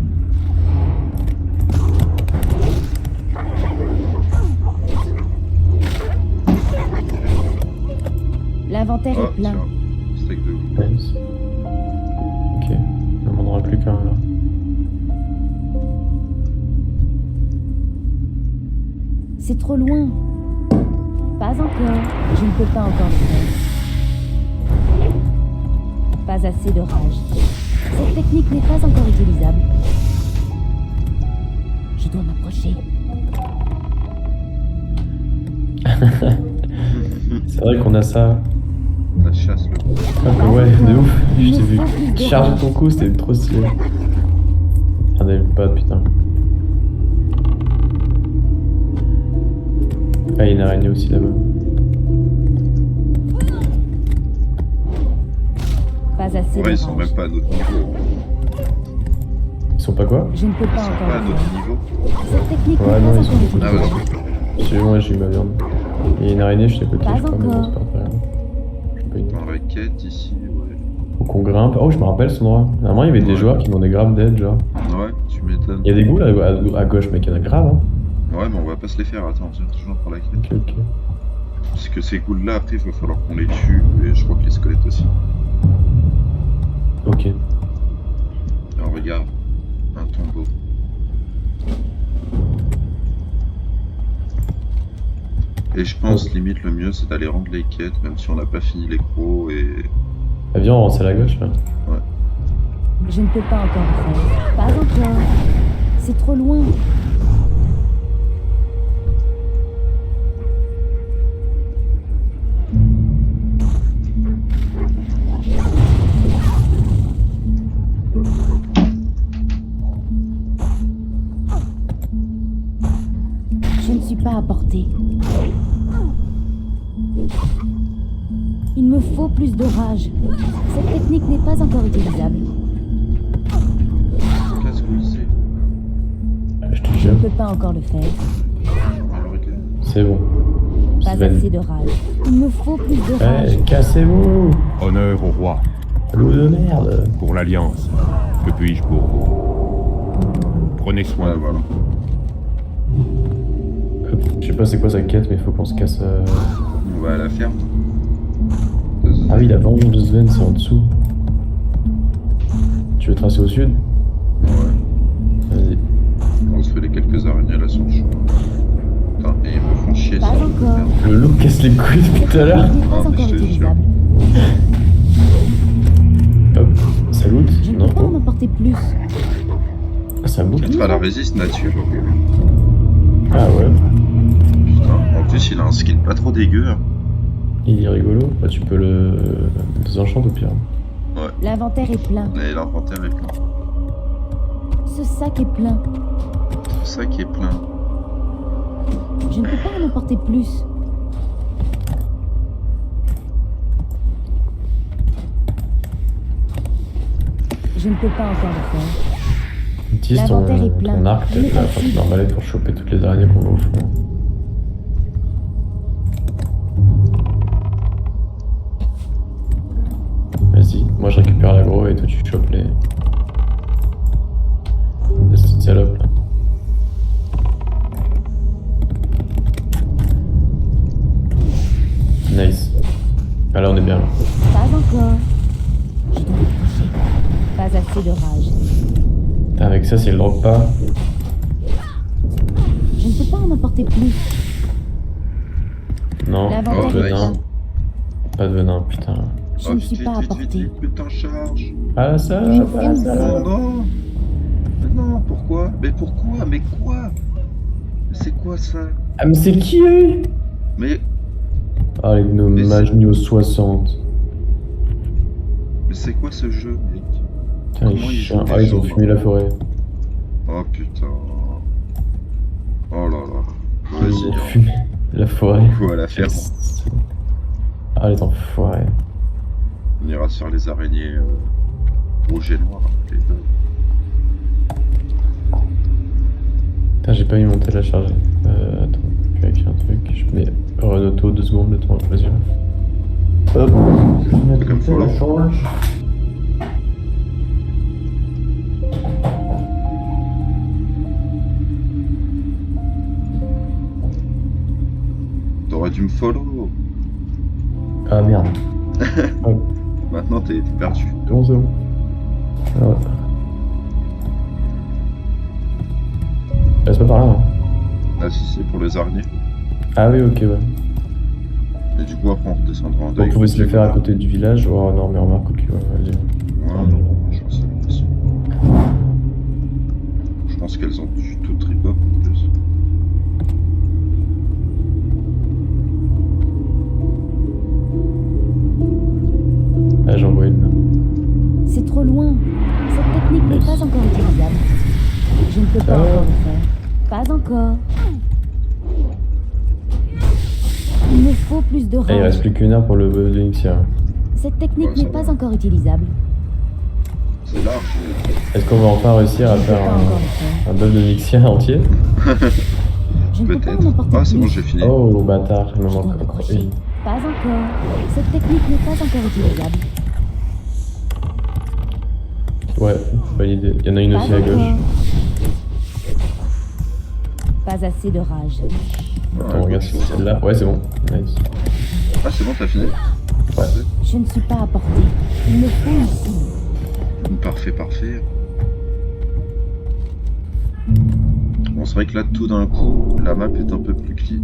L'inventaire Ah, est plein. tiens. Steak de loup. Nice. Ok, il m'en aura plus qu'un là. C'est trop loin. Pas encore. Je ne peux pas encore le faire. Pas assez de rage. Cette technique n'est pas encore utilisable. Je dois m'approcher. C'est vrai qu'on a ça. La chasse, le coup. Ah bah ouais, de ouf. Il Je t'ai me vu faut plus de charger rage. ton coup, c'était trop stylé. Ah des potes, putain. Ah, il y a une araignée aussi là-bas. Pas assez de Ouais, ils sont rage. même pas à notre niveau. Ils sont pas quoi? Je ne peux Ils pas sont encore pas à le notre faire. niveau. Cette technique Ouais, n'est non, pas ils sont- encore Ah utilisable. ouais, Moi j'ai eu ma viande. Il y a une araignée, je sais pas qui, Pas je crois, mais bon, encore. c'est pas grave. Je sais pas une. dans la quête ici, ouais. Faut qu'on grimpe. Oh, je me rappelle cet endroit. Normalement, il y avait des Ouais. joueurs qui m'ont des graves dead, genre. Ouais, tu m'étonnes. Il y a des ghouls là, à gauche, mec, il y en a grave, hein. Ouais, mais on va pas se les faire, attends, c'est toujours pour la quête. Ok, ok. Parce que ces ghouls là, après, il va falloir qu'on les tue, et je crois que les squelettes aussi. Ok. Alors regarde, Un tombeau. Et je pense limite le mieux c'est d'aller rendre les quêtes même si on n'a pas fini les gros et... Ah, viens, on rentre à la gauche là. Je ne peux pas encore le faire. Pas encore. C'est trop loin. Je ne suis pas à portée. Il me faut plus de rage. Cette technique n'est pas encore utilisable. Qu'est-ce que c'est? Je te Je jure. ne peux pas encore le faire. Ah, le regarde. C'est bon. Pas Sven. assez de rage. Il me faut plus de Eh, rage. cassez-vous! Honneur au roi, Loup de merde! pour l'Alliance. Que puis-je pour vous? Prenez soin Ouais de vous. voilà. Je sais pas c'est quoi sa quête, mais il faut qu'on se casse. On va à la ferme. Ah oui, la vengeance de Sven, c'est en dessous. Tu veux tracer au sud? Ouais. Vas-y. On se fait les quelques araignées là sur le chemin. Putain, et ils me font chier Pas ça. encore. Le loup casse les couilles depuis tout à l'heure. Cette technique n'est pas Ah, mais encore je te jure. utilisable. Hop, ça loot? Je ne Non? peux pas en emporter plus. Ah, c'est un bouclier? Peut-être à la résiste nature. Ah ouais. Putain, en plus il a un skin pas trop dégueu. Hein. Il est rigolo. Bah, tu peux le désenchanter au pire. L'inventaire est plein. Et l'inventaire est plein. Ce sac est plein. C'est ça qui est plein. Je ne peux pas en emporter plus. Je ne peux pas encore le faire. Utilise L'inventaire est plein. ton arc, Il est peut-être, là, facile. pour l'arbalète pour choper toutes les araignées qu'on voit au fond. Vas-y, moi je récupère l'agro et toi tu chopes les petites salopes là. Nice. Ah là on est bien là. Pas encore. Je dois m'approcher. Pas assez de rage. Putain, avec ça, s'il le drop pas. Je ne peux pas en emporter plus. Non, L'inventaire pas de est venin. plein. Pas de venin, putain. Je Oh, ne suis pas à portée. vite, putain, charge. Ah la salade, Je ah la fonce. salade. Non, non. Mais non, pourquoi? Mais pourquoi? Mais quoi? Mais c'est quoi ça? Ah mais c'est qui eux? Mais Ah les gnomes Mais mages c'est- niveau 60. c'est quoi ce jeu, mec? Putain, les Comment ils chiens. jouent Ah, des ils ont gens, fumé la forêt. Oh putain. Oh là là. Ils Vas-y, ont hein. fumé la forêt. Faut à la ferme. Ah les enfoirés. On ira sur les araignées rouges et noires. Les deux. Putain, j'ai pas mis mon tel à charger. Attends, je vais vérifier un truc. Je mets run auto 2 secondes le temps de choisir. Hop, je vais mettre Comme le tel à follow. charge. T'aurais dû me follow. Ah merde. Hop, Maintenant t'es perdu. c'est bon, c'est bon. Ah ouais. Ah, c'est pas par là, hein. Ah si c'est pour les araignées. Ah oui, ok, ouais. Et du coup après on redescendra en On deuil. pouvait se le faire à côté du village. Oh non, mais remarque, ok, ouais, vas-y. Ouais, non, je pense que c'est possible. Je pense qu'elles ont du tout trip-hop en plus. Ah, j'en vois une là. C'est trop loin. Cette technique n'est pas encore utilisable. Je ne peux pas Ah. encore le faire. Pas encore. Il me faut plus de Ah, il reste rage. plus qu'une heure pour le Elixir. Cette technique Ouais, ça n'est va. pas encore utilisable. C'est large. Est-ce qu'on va enfin réussir à Je ne peux faire pas encore le faire. un buff de Elixir entier? Je ne peux pas en Peut-être. emporter Ah c'est bon plus. j'ai fini. Oh bâtard, il me Je manque dois encore m'accrocher. une. Pas encore. Cette technique n'est pas encore utilisable. Ouais, bonne idée. Il y en a une Pas aussi à gauche. encore. Pas assez de rage. Attends, regarde si c'est celle-là. Ouais, c'est bon. Nice. Ah c'est bon t'as fini? Ouais. Je ne suis pas à portée. Il me faut ici. Parfait, parfait. Bon, c'est vrai que là, tout d'un coup, la map est un peu plus clean.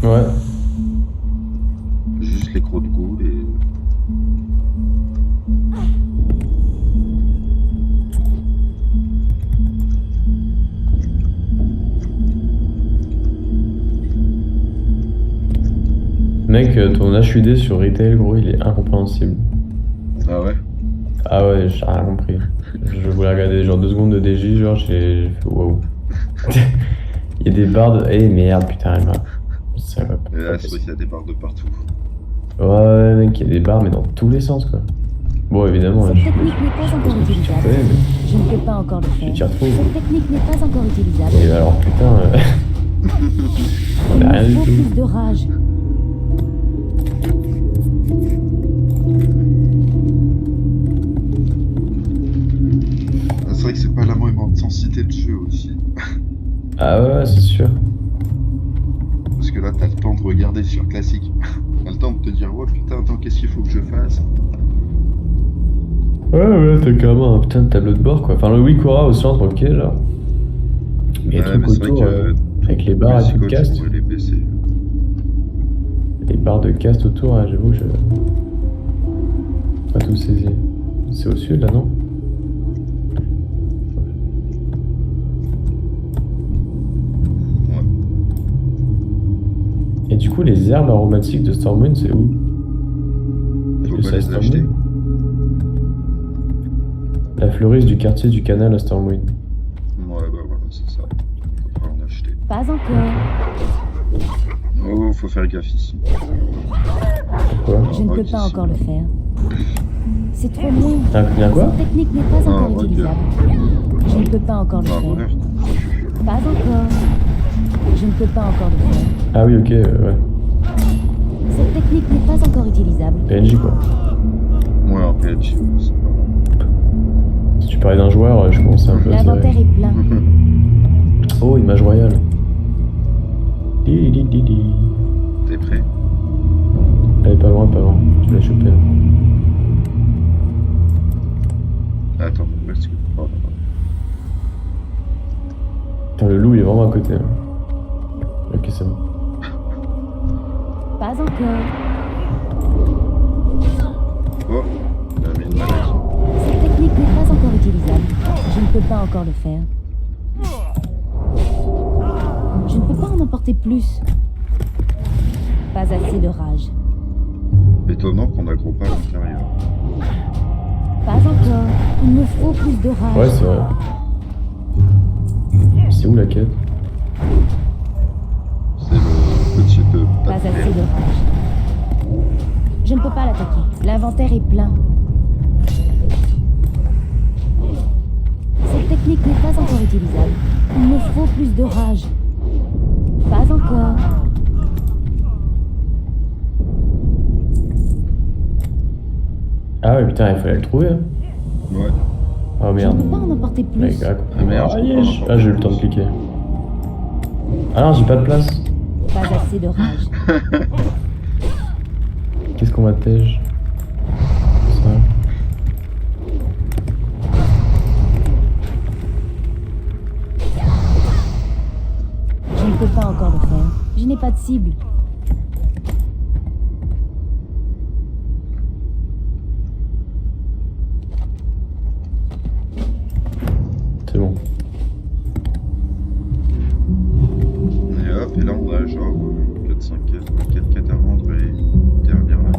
Ouais. Juste les crocs de goût et... Mec, ton HUD sur Retail, gros, il est incompréhensible. Ah ouais? Ah ouais, j'ai rien compris. Je voulais regarder genre 2 secondes de DJ, genre j'ai fait wow. Il y a des barres de. Eh merde, putain, elle m'a. Ça va pas. Et là, c'est vrai qu'il y a des barres de partout. Ouais, mec, il y a des barres, mais dans tous les sens, quoi. Bon, évidemment, Cette je technique n'est pas encore pense que tu utilisable. connais, mais Je ne peux pas encore le tu faire. t'y retrouves. Cette technique n'est pas encore utilisable. Et alors, putain, on Il a rien me du faut tout. plus de rage. Ah, c'est vrai que c'est pas la même intensité de jeu aussi. Ah ouais, c'est sûr. Parce que là, t'as le temps de regarder sur classique. T'as le temps de te dire, oh putain, attends, qu'est-ce qu'il faut que je fasse? Ouais, t'as carrément un putain de tableau de bord, quoi. Enfin, le Wikora au centre, ok, là. Mais les Ouais, trucs mais c'est vrai autour, que avec les barres et tout de je cast. pourrais les baisser. Les barres de cast autour, là, j'avoue que je. Pas tout saisi. C'est au sud, là, non? Ouais. Et du coup, les herbes aromatiques de Stormwind, c'est où? Est-ce Faut que pas c'est à les Stormwind? acheter. La fleuriste du quartier du canal à Stormwind. Ouais, bah voilà, c'est ça. Faut pas en acheter. Pas encore. Oh, faut faire gaffe ici. Pourquoi? Je ne peux ok, pas si. encore le faire. C'est trop loin. T'as un quoi? Cette technique n'est pas encore ok. utilisable. Je ne peux pas encore le Ah, faire. voleur. Pas encore. Je ne peux pas encore le faire. Ah oui, ok, ouais. Cette technique n'est pas encore utilisable. PNJ, quoi. Ouais, un PNJ, c'est pas... Si tu parlais d'un joueur, je pense un peu à L'inventaire tirer. est plein. Oh, image royale. Di, di, di, di. T'es prêt? Elle est pas loin, pas loin. Tu l'as chopé. Attends, où est-ce que... Oh, là, là. Putain, le loup, il est vraiment à côté. Hein. Ok, c'est bon. Pas encore. Oh, il a mis une maladie. Cette technique n'est pas encore utilisable. Je ne peux pas encore le faire. Je ne peux pas en emporter plus. Pas assez de rage. Étonnant qu'on n'aggro pas à l'intérieur. Pas encore. Il me faut plus de rage. Ouais, c'est vrai. C'est où la quête? C'est le petit de... Pas assez de rage. Je ne peux pas l'attaquer. L'inventaire est plein. Cette technique n'est pas encore utilisable. Il me faut plus de rage. Pas encore. Ah ouais, putain, il fallait le trouver. Hein. Ouais. Oh Je ne merde. peux pas en emporter plus. Mec, ah, Ah, merde, ah, je yes. comprends pas. Ah, j'ai eu le temps de cliquer. Ah non, j'ai pas de place. Pas assez de rage. Qu'est-ce qu'on va tège? Ça. Je ne peux pas encore le faire. Je n'ai pas de cible. C'est bon. Et hop, et là on a genre 4-5 quêtes, 4 quêtes à rendre et une dernière là.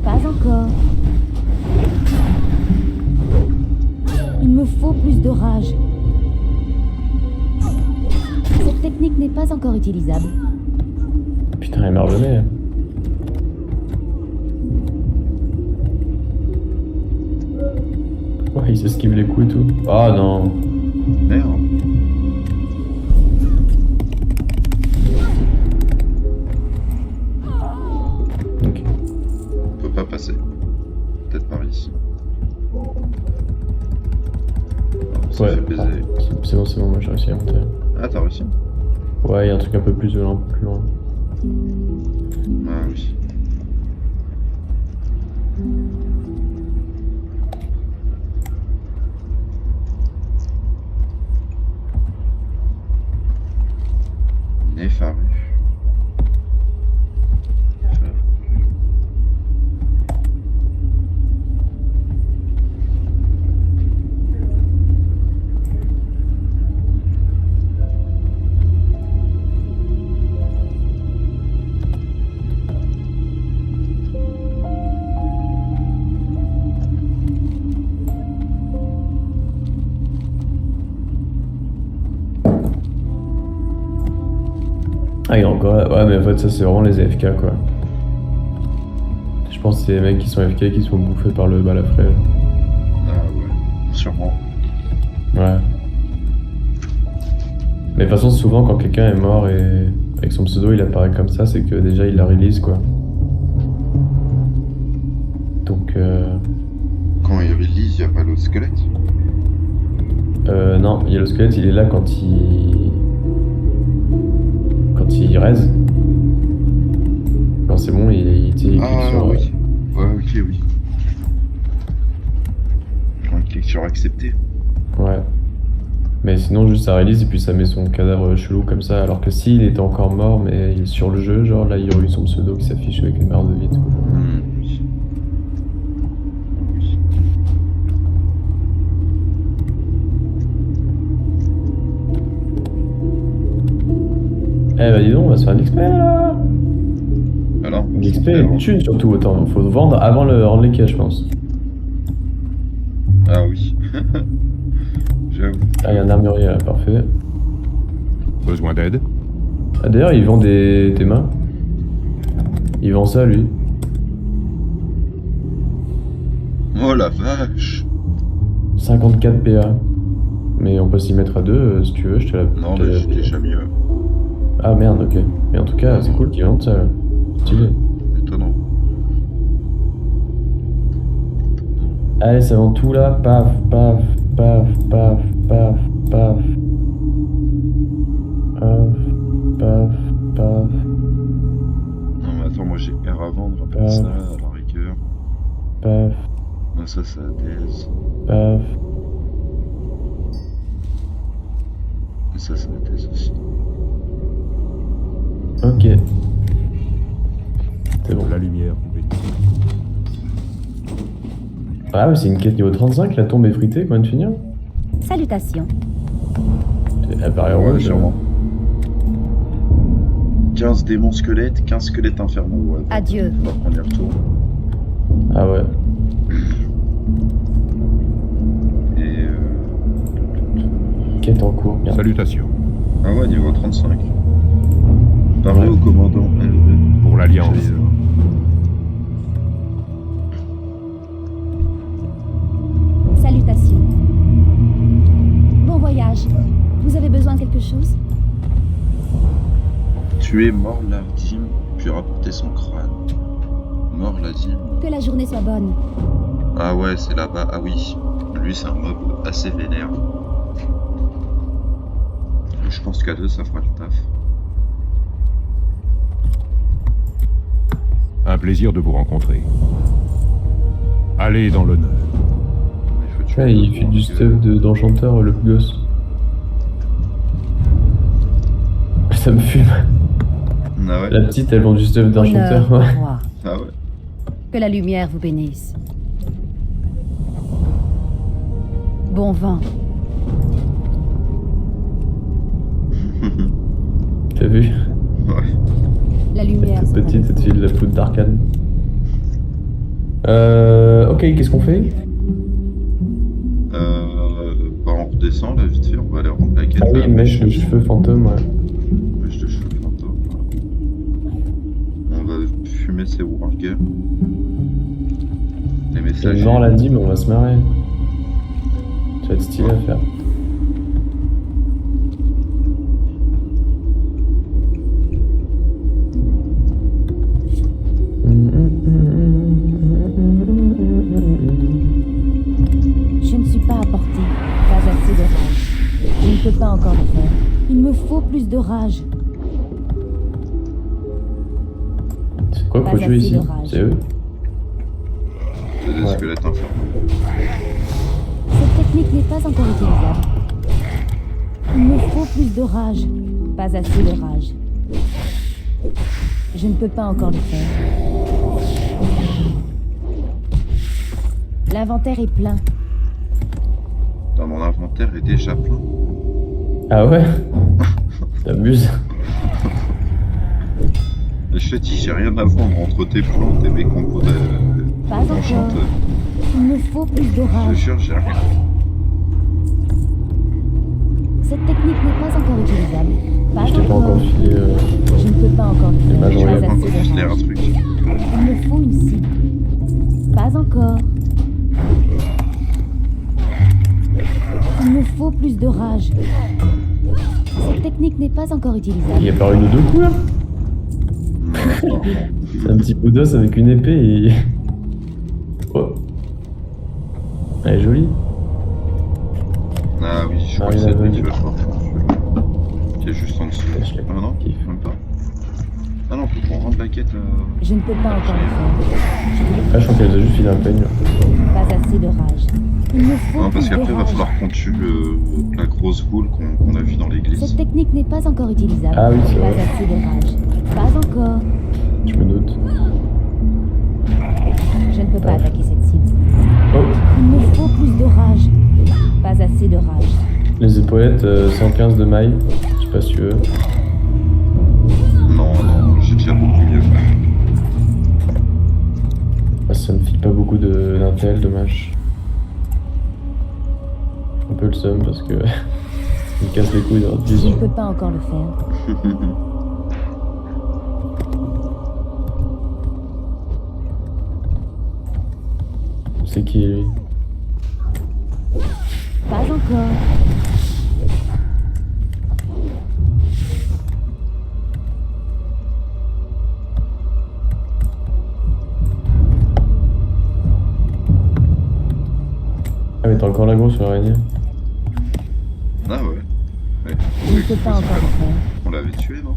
Pas encore. Il me faut plus de rage. Cette technique n'est pas encore utilisable. Putain, elle m'a revenu. Ouais, il s'esquive les coups et tout. Ah non. Merde. Ok. On peut pas passer. Peut-être par ici. Ah, ça Ouais. fait baiser. Ah, c'est bon, moi j'ai réussi à monter. Ah, t'as réussi? Ouais, il y a un truc un peu plus violent, un peu plus loin. Ah oui. Néfaru. Ah, il est encore là. Ouais, mais en fait, ça, c'est vraiment les AFK, quoi. Je pense que c'est les mecs qui sont AFK qui sont bouffés par le balafré. Ah ouais, sûrement. Ouais. Mais de toute façon, souvent, quand quelqu'un est mort et avec son pseudo, il apparaît comme ça, c'est que déjà, il la release, quoi. Donc, Quand il release, il n'y a pas l'autre squelette. non, il y a le squelette, il est là quand il raise. Quand c'est bon, il clique Ah sur... oui. Ouais, ok, oui. Quand il clique sur accepter. Ouais. Mais sinon, juste ça release et puis ça met son cadavre chelou comme ça. Alors que s'il était encore mort, mais il est sur le jeu, genre là, il y aurait eu son pseudo qui s'affiche avec une barre de vie. Oui. Eh bah dis donc, on va se faire un XP là. Alors, L'XP est thune surtout, autant. Faut vendre avant le rendre les cash, je pense. Ah oui. J'avoue. Ah, il y a un armurier là, parfait. Besoin d'aide? Ah, d'ailleurs, il vend des mains. Il vend ça, lui. Oh la vache. 54 PA. Mais on peut s'y mettre à deux si tu veux, je te la. Non, mais j'ai déjà mis. Ah merde, ok. Mais en tout cas, c'est cool qu'ils vendent ça. Là. Stylé. Étonnant. Allez, ça vend tout là. Paf, paf, paf, paf, paf, paf. Paf, paf, paf. Non, mais attends, moi j'ai R à vendre, appelle ça à la rigueur. Paf, Non, ça, c'est la thèse. paf. Et ça, c'est la thèse aussi. Ok. C'est bon. La lumière vous bénisse. Ah, mais c'est une quête niveau 35, la tombe effritée, combien de finir? Salutations. Elle paraît Ouais, rouge. sûrement. 15 démons squelettes, 15 squelettes infernaux. Ouais, Adieu. on va prendre les retours. Ah ouais. Et Quête en cours. Bien. Salutations. Ah ouais, niveau 35. Parlez Ouais. au commandant LV. Pour l'Alliance. Salutations. Bon voyage. Vous avez besoin de quelque chose? Tuer Morlardim, puis rapporter son crâne. Morlardim. Que la journée soit bonne. Ah ouais, c'est là-bas. Ah oui. Lui, c'est un mob assez vénère. Je pense qu'à deux, ça fera le taf. Un plaisir de vous rencontrer. Allez dans l'honneur. Il faut tuer Ouais, il deux fait du pour stuff d'enchanteur, le gosse. Ça me fume. Ah ouais. La petite, elle vend du stuff d'enchanteur. Honneur Ouais. au roi. Ah ouais. Que la lumière vous bénisse. Bon vent. T'as vu? Ouais. La lumière. Cette c'est petite, avec cette vous. fille de la poudre d'arcane. Ok, qu'est-ce qu'on fait? Bah on redescend là vite fait, on va aller rendre la quête. Ah oui, là. mèche de cheveux fantôme, ouais. Mèche de cheveux fantôme. On va fumer ses wargers. Les C'est messages. mort l'a dit, mais on va se marrer. Ça va être stylé à faire. Je ne suis pas à portée. Pas assez de rage. Je ne peux pas encore le faire. Il me faut plus de rage. C'est quoi qu'il faut Pas jouer assez ici? de rage. C'est eux? C'est des Ouais. squelettes infernaux. Cette technique n'est pas encore utilisable. Il me faut plus de rage. Pas assez de rage. Je ne peux pas encore le faire. L'inventaire est plein. Dans mon inventaire est déjà plein. Ah ouais? T'abuses. Et je te dis, j'ai rien à vendre entre tes plantes et mes compos Pas encore. d'enchanteurs. Il me faut plus Je te d'orage. jure, j'ai rien. Cette technique n'est pas encore utilisable. Pas Je t'ai pas encore filé. Je ne peux pas encore le faire. mages Pas royales. assez Encore filer un d'orage. truc. Il me faut une cible. Pas encore. Il me faut plus de rage. Cette technique n'est pas encore Il utilisable. y a pas une ou deux coups là? C'est un petit coup d'os avec une épée et. Oh. Elle est jolie. Ah oui, je crois Ah, que il c'est a lui vu. qui va le faire. Qui est juste en dessous. Je l'ai Ah non, kiffé. même pas. Ah non, faut qu'on rende la quête. Je ne peux pas encore le faire. Ah, je crois qu'elle nous a juste filé un peigne. Pas assez de rage. Il me faut Non, parce plus de qu'après, il va rage. falloir qu'on tue la grosse boule qu'on a vue dans l'église. Cette technique n'est pas encore utilisable. Ah oui, c'est Pas vrai. assez de rage. Pas encore. Je me doute. Je ne peux pas Ah. attaquer cette cible. Oh, Il me faut plus de rage. Pas assez de rage. les épaulettes 115 de maille. Je sais pas si tu veux. Non, non, j'ai déjà beaucoup mieux. Ah, ça me file pas beaucoup d'intel, dommage. Un peu le seum parce que. Il me casse les couilles dans Je visu. ne peux pas encore le faire. C'est qui lui? Pas encore. Ah, mais t'as encore la grosse araignée. Ah ouais. Ouais. Je ne peux pas encore le faire. On l'avait tué, non?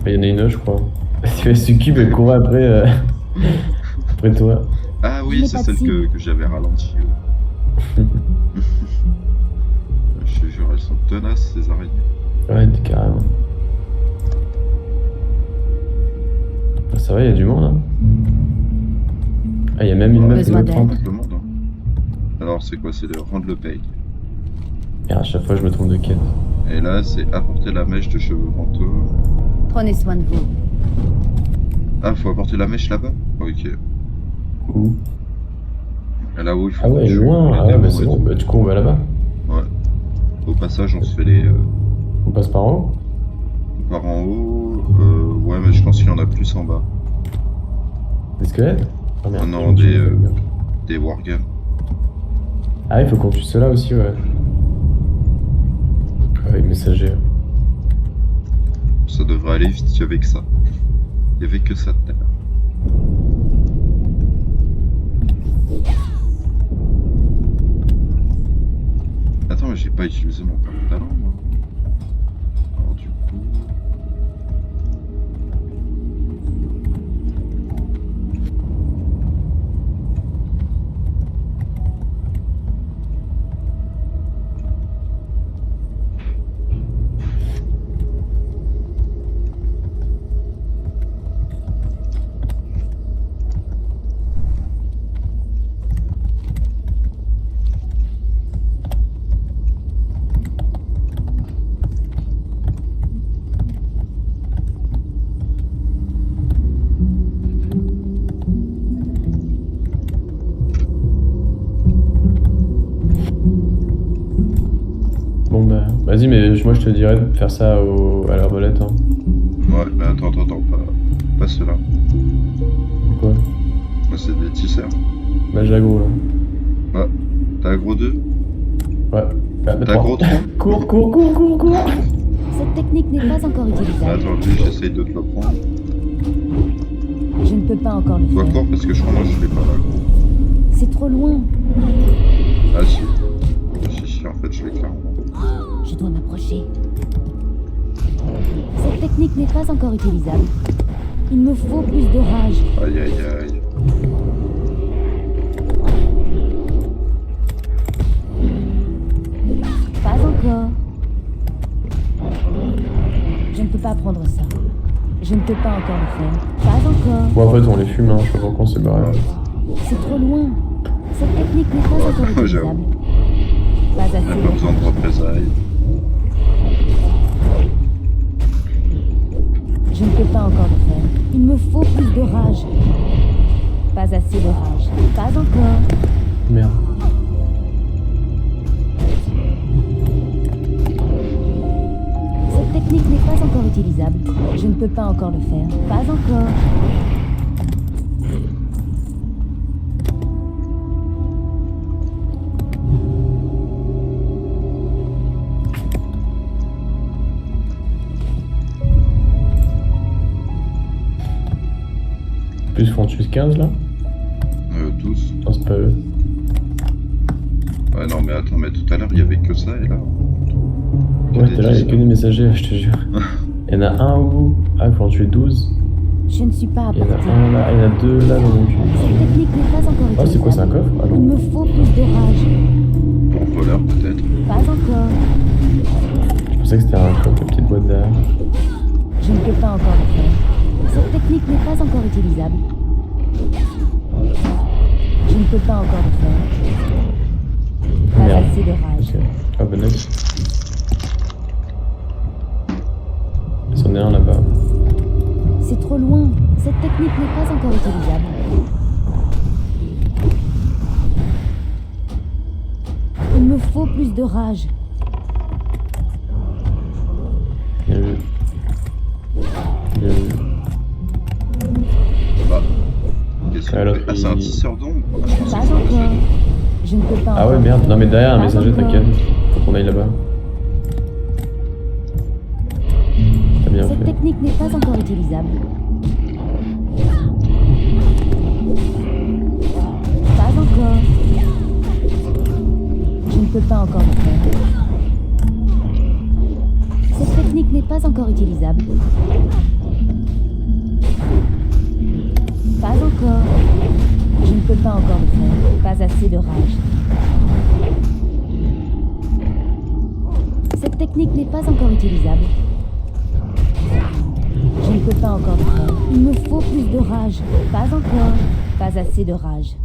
Il y en a une autre, je crois. Parce que ce cube, elle courait après. Après toi. Ah Je oui, n'ai c'est pas de celle cible. que j'avais ralentie. Je te jure, elles sont tenaces, ces araignées. Ouais, carrément. Ah, ça va, il y a du monde, hein. Ah, il y a même une meuf Besoin de d'aide. 30. Tout le monde, hein. Alors, c'est quoi? C'est de rendre le paye. Et à chaque fois, je me trompe de quête. Et là, c'est apporter la mèche de cheveux mentaux. Prenez soin de vous. Ah, faut apporter la mèche là-bas? Ok. Où? Et là où il faut Ah ouais, qu'on tue loin. les Ah ouais, démons bah et c'est bon. tout. Bah, du coup, on va là-bas. Ouais. Au passage, on se fait les... On passe par en haut. par en haut. Ouais, mais je pense qu'il y en a plus en bas. Des squelettes? Ah merde. Non, des wargames. Ah, il faut qu'on tue ceux-là aussi, ouais. Ah oui, messager. Ça devrait aller vite, il y avait que ça. Il y avait que ça tout à l'heure. Attends, mais j'ai pas utilisé mon talent, moi. Alors du coup... Bon, bah, vas-y, mais moi, je te dirais de faire ça à l'arbalète, hein. Ouais, mais attends, pas ceux-là. Pourquoi? Moi, c'est des tisseurs. Bah, j'ai agro, là. Ah, t'as gros 2? Ouais. Bah, T'as gros 3? Cours. Cette technique n'est pas encore utilisable. Attends, lui, j'essaye de te le prendre. Je ne peux pas encore le Toi, faire. cours, parce que je crois que moi, je l'ai pas là, gros. C'est trop loin. Ah si. Si, en fait, je l'ai clairement. Je dois m'approcher. Cette technique n'est pas encore utilisable. Il me faut plus de rage. Aïe, aïe, aïe. Pas encore. Je Je ne peux pas prendre ça. Je ne peux pas encore le faire. Pas encore. Bon, en fait, on les fume, hein. Je sais pas pourquoi on s'est barré. C'est trop loin. Cette technique n'est pas encore J'avoue. utilisable. Pas On n'a assez. pas besoin de représailles. Je ne peux pas encore le faire. Il me faut plus de rage. Pas assez de rage. Pas encore. Merde. Cette technique n'est pas encore utilisable. Je ne peux pas encore le faire. Pas encore. Plus Frontus 15 là? 12. Non, c'est pas eux. Ouais, non, mais attends, mais tout à l'heure, il y avait que ça, et là... Ouais, t'es là, il y a que des messagers, je te jure. Il y en a un au bout. Ah, il faut en tuer 12. Je ne suis pas à Il y en a portée. un là, il y en a deux là dans mon cul. Cette technique n'est pas encore utilisable. Ah, c'est quoi, c'est un coffre? Ah Il non. me faut plus de rage. Pour voleur, peut-être. Pas encore. Je pensais que c'était un coffre, la petite boîte derrière. Je ne peux pas encore le faire. Cette technique n'est pas encore utilisable. Je ne peux pas encore le faire. Pas Merde. assez de rage. Ok. Ah, ben next. C'en est un là-bas. C'est trop loin. Cette technique n'est pas encore utilisable. Il me faut plus de rage. Bien vu. Bien vu. Bah. Qu'est-ce Ouais, qu'on l'autre, fait? Ah, c'est un il- tisseur d'ombre? Ah, je pensais Pas que c'était un encore. messager. Je ne peux pas Ah encore. ouais, merde. Non, mais derrière un Pas messager, encore. t'inquiète. Faut qu'on aille là-bas. T'as bien Cette fait. technique n'est pas encore utilisable. Pas encore. Je ne peux pas encore le faire. Cette technique n'est pas encore utilisable. Pas encore. Je ne peux pas encore le faire. Pas assez de rage. Cette technique n'est pas encore utilisable. Je ne peux pas encore le faire. Il me faut plus de rage. Pas encore. Pas assez de rage.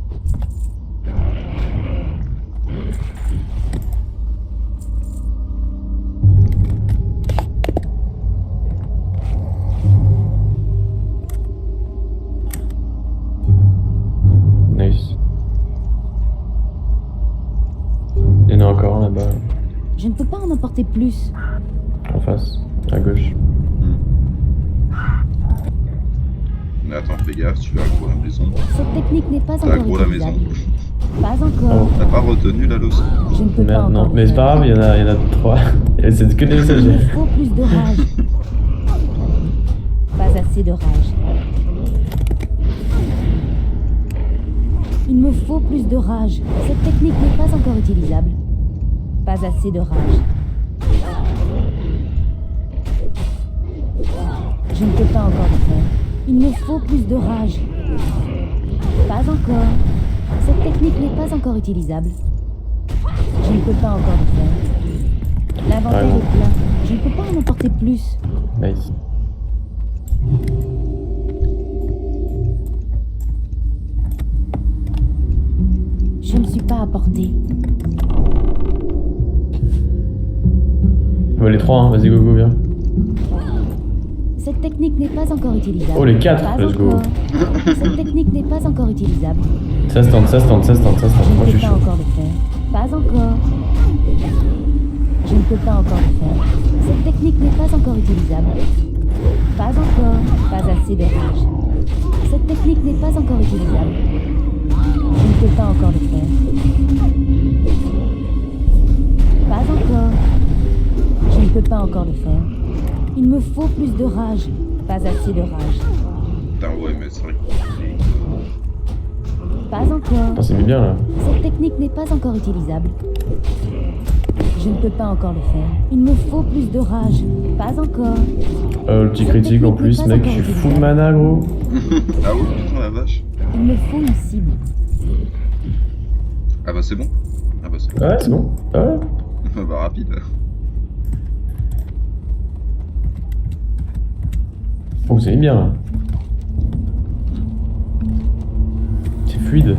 Nice. Il y en a encore un là-bas, Je ne peux pas en emporter plus. en face, à gauche. Mais attends, fais gaffe, tu vas aggro la maison. Cette technique n'est pas T'as encore aggro la maison. utilisable. Pas encore. T'as pas retenu la leçon? Je ne peux pas Merde, encore. non, le mais c'est faire. pas grave, il y en a trois. Et c'est que des Il me messagers. faut plus de rage. Pas assez de rage. Il me faut plus de rage. Cette technique n'est pas encore utilisable. Pas assez de rage. Je ne peux pas encore le faire. Il me faut plus de rage. Pas encore. Cette technique n'est pas encore utilisable. Je ne peux pas encore le faire. L'inventaire Ouais, bon. est plein. Je ne peux pas en emporter plus. Nice. Je ne suis pas à portée. Bon, les trois, hein. Vas-y, go, viens. Cette technique n'est pas encore utilisable. Oh, les quatre, Pas let's go. encore. Cette technique n'est pas encore utilisable. Ça se tente, ça se tente, ça se tente, ça se tente. Je Moi, ne je peux suis pas chaud. encore le faire. Pas encore. Je ne peux pas encore le faire. Cette technique n'est pas encore utilisable. Pas encore. Pas assez de rage. Cette technique n'est pas encore utilisable. Je ne peux pas encore le faire. Pas encore. Je ne peux pas encore le faire. Il me faut plus de rage. Pas assez de rage. Putain, ouais, mais c'est vrai que... Pas encore. Putain, c'est mis bien là. Cette technique n'est pas encore utilisable. Je ne peux pas encore le faire. Il me faut plus de rage. Pas encore. Le petit critique en plus, mec, je suis full mana, gros. Ah ouais, putain, la vache. Il me faut une cible. Ah bah c'est bon. Ah bah c'est bon. Ouais, c'est bon. Ouais. Bah rapide. Oh, c'est bien là. C'est fluide.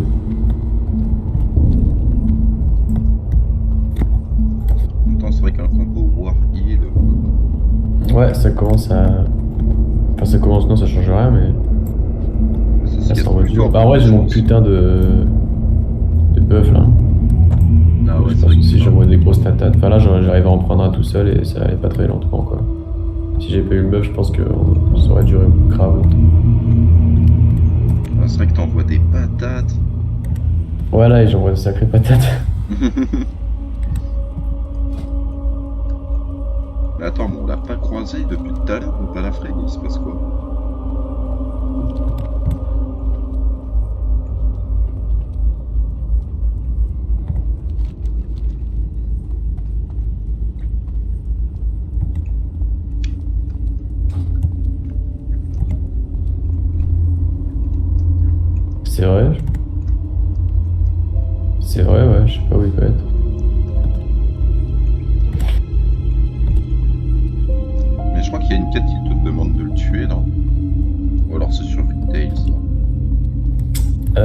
En même temps, c'est vrai qu'un combo War Heal. Ouais, ça commence à. Enfin, ça commence, non, ça change rien, mais. C'est ce Là, qu'il y a ça de en plus dur. fort. Bah, en vrai, j'ai mon Je pense. putain de buff là. Ah ouais, Je c'est pense vrai que que si c'est j'envoie des grosses tatates. Enfin, là, j'arrive à en prendre un tout seul et ça allait pas très lentement quoi. Si j'ai pas eu le buff, je pense que ça aurait duré grave longtemps. Ah, c'est vrai que t'envoies des patates. Voilà, et j'envoie de sacrées patates. Mais attends, mais on l'a pas croisé depuis tout à l'heure, le balafré, il se passe quoi? C'est vrai. C'est vrai, ouais, je sais pas où il peut être. Mais je crois qu'il y a une quête qui te demande de le tuer, non? Ou alors c'est sur Retail, ça.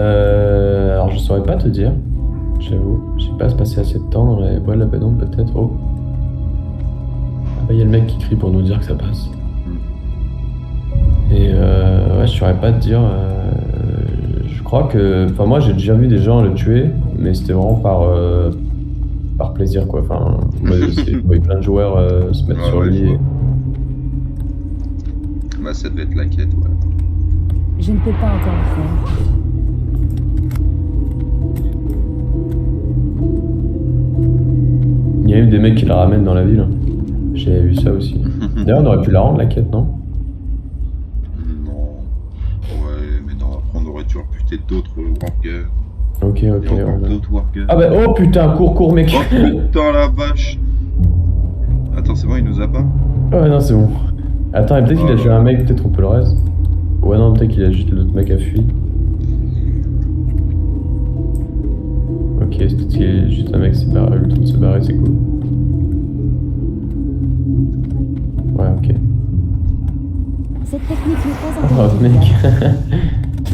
Alors je saurais pas te dire, j'avoue. Je sais pas se passer assez de temps dans les bois de la pénombre peut-être. Oh. Ah bah y a le mec qui crie pour nous dire que ça passe. Et ouais, je saurais pas te dire. Je crois que. Enfin moi j'ai déjà vu des gens le tuer, mais c'était vraiment par plaisir quoi. Enfin, moi je voyais plein de joueurs se mettre Ouais, sur ouais, lui. je vois. Bah ça devait être la quête, ouais. Je ne peux pas encore le faire. Il y a même des mecs qui la ramènent dans la ville. J'ai vu ça aussi. D'ailleurs on aurait pu la rendre la quête, non? Non. Ouais, mais non, après on aurait dû rebuter d'autres warguns. Ok, Et ok. encore Ouais. d'autres warguns. Ah bah oh putain, cours mec. Oh putain la vache! Attends, c'est bon, il nous a pas? Ouais, non, c'est bon. Attends, et peut-être qu'il a Oh tué là. un mec, peut-être on peut le reste. Ouais, non, peut-être qu'il a juste l'autre mec à fuir. Ok, c'est peut-être qu'il est juste un mec qui a eu le temps de se barrer, c'est cool. Ouais, ok. Cette technique n'est pas Oh, encore mec. utilisable.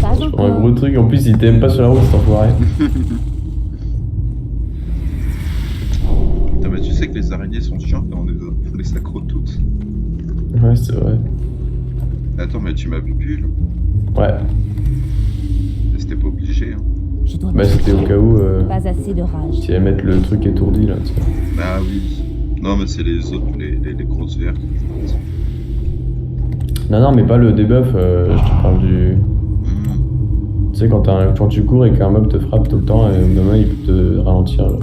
Pas Je prends un encore. gros truc, en plus il t'aime pas sur la route, cet enfoiré. Putain, mais tu sais que les araignées sont chiantes, là, on les accro toutes. Ouais, c'est vrai. Attends, mais tu m'as vu plus, là? Ouais, Mais c'était pas obligé, hein. Je dois bah c'était au cas où pas assez de rage. tu allais mettre le truc étourdi là, tu sais. Ah oui. Non, mais c'est les autres, les grosses vertes. Non, mais pas le debuff, je te parle du. Tu sais, quand tu cours et qu'un mob te frappe tout le temps, et au bout d'un moment il peut te ralentir là.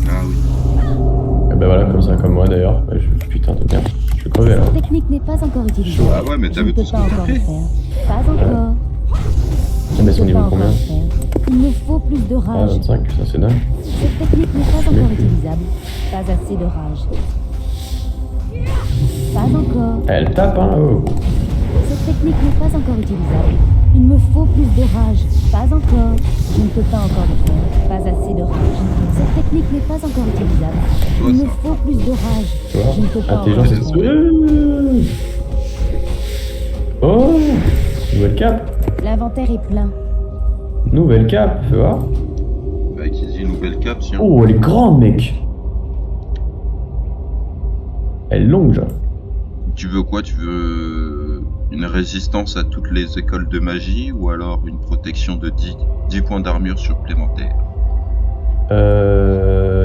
Ah oui. Et bah voilà, comme ça, comme moi d'ailleurs. Ouais, putain de merde, je vais crever là. Cette technique n'est pas encore utilisable. Ah ouais, mais Je t'as ne vu peux tout ce pas que t'as encore le fait? faire. Pas encore. Ah, mais Je son ne peux niveau pas combien? encore le faire. Il me faut plus de Ah, rage. 25, putain, c'est dingue. Cette technique n'est pas encore utilisable. Pas assez de rage. Pas encore. Elle tape, hein, oh. Cette technique n'est pas encore utilisable. Il me faut plus de rage. Pas encore. Je ne peux pas encore le faire. Pas assez de rage. Cette technique n'est pas encore utilisable. Toi, Il me ça. faut plus de rage. Tu vois, Je ne peux pas encore intelligence le et faire. Oh, nouvelle cape. L'inventaire est plein. Nouvelle cape, fais voir. Bah, qui dit nouvelle cap, si on... Oh, elle est grande, mec. Elle est longue, genre. Tu veux quoi? Tu veux une résistance à toutes les écoles de magie ou alors une protection de 10 points d'armure supplémentaires?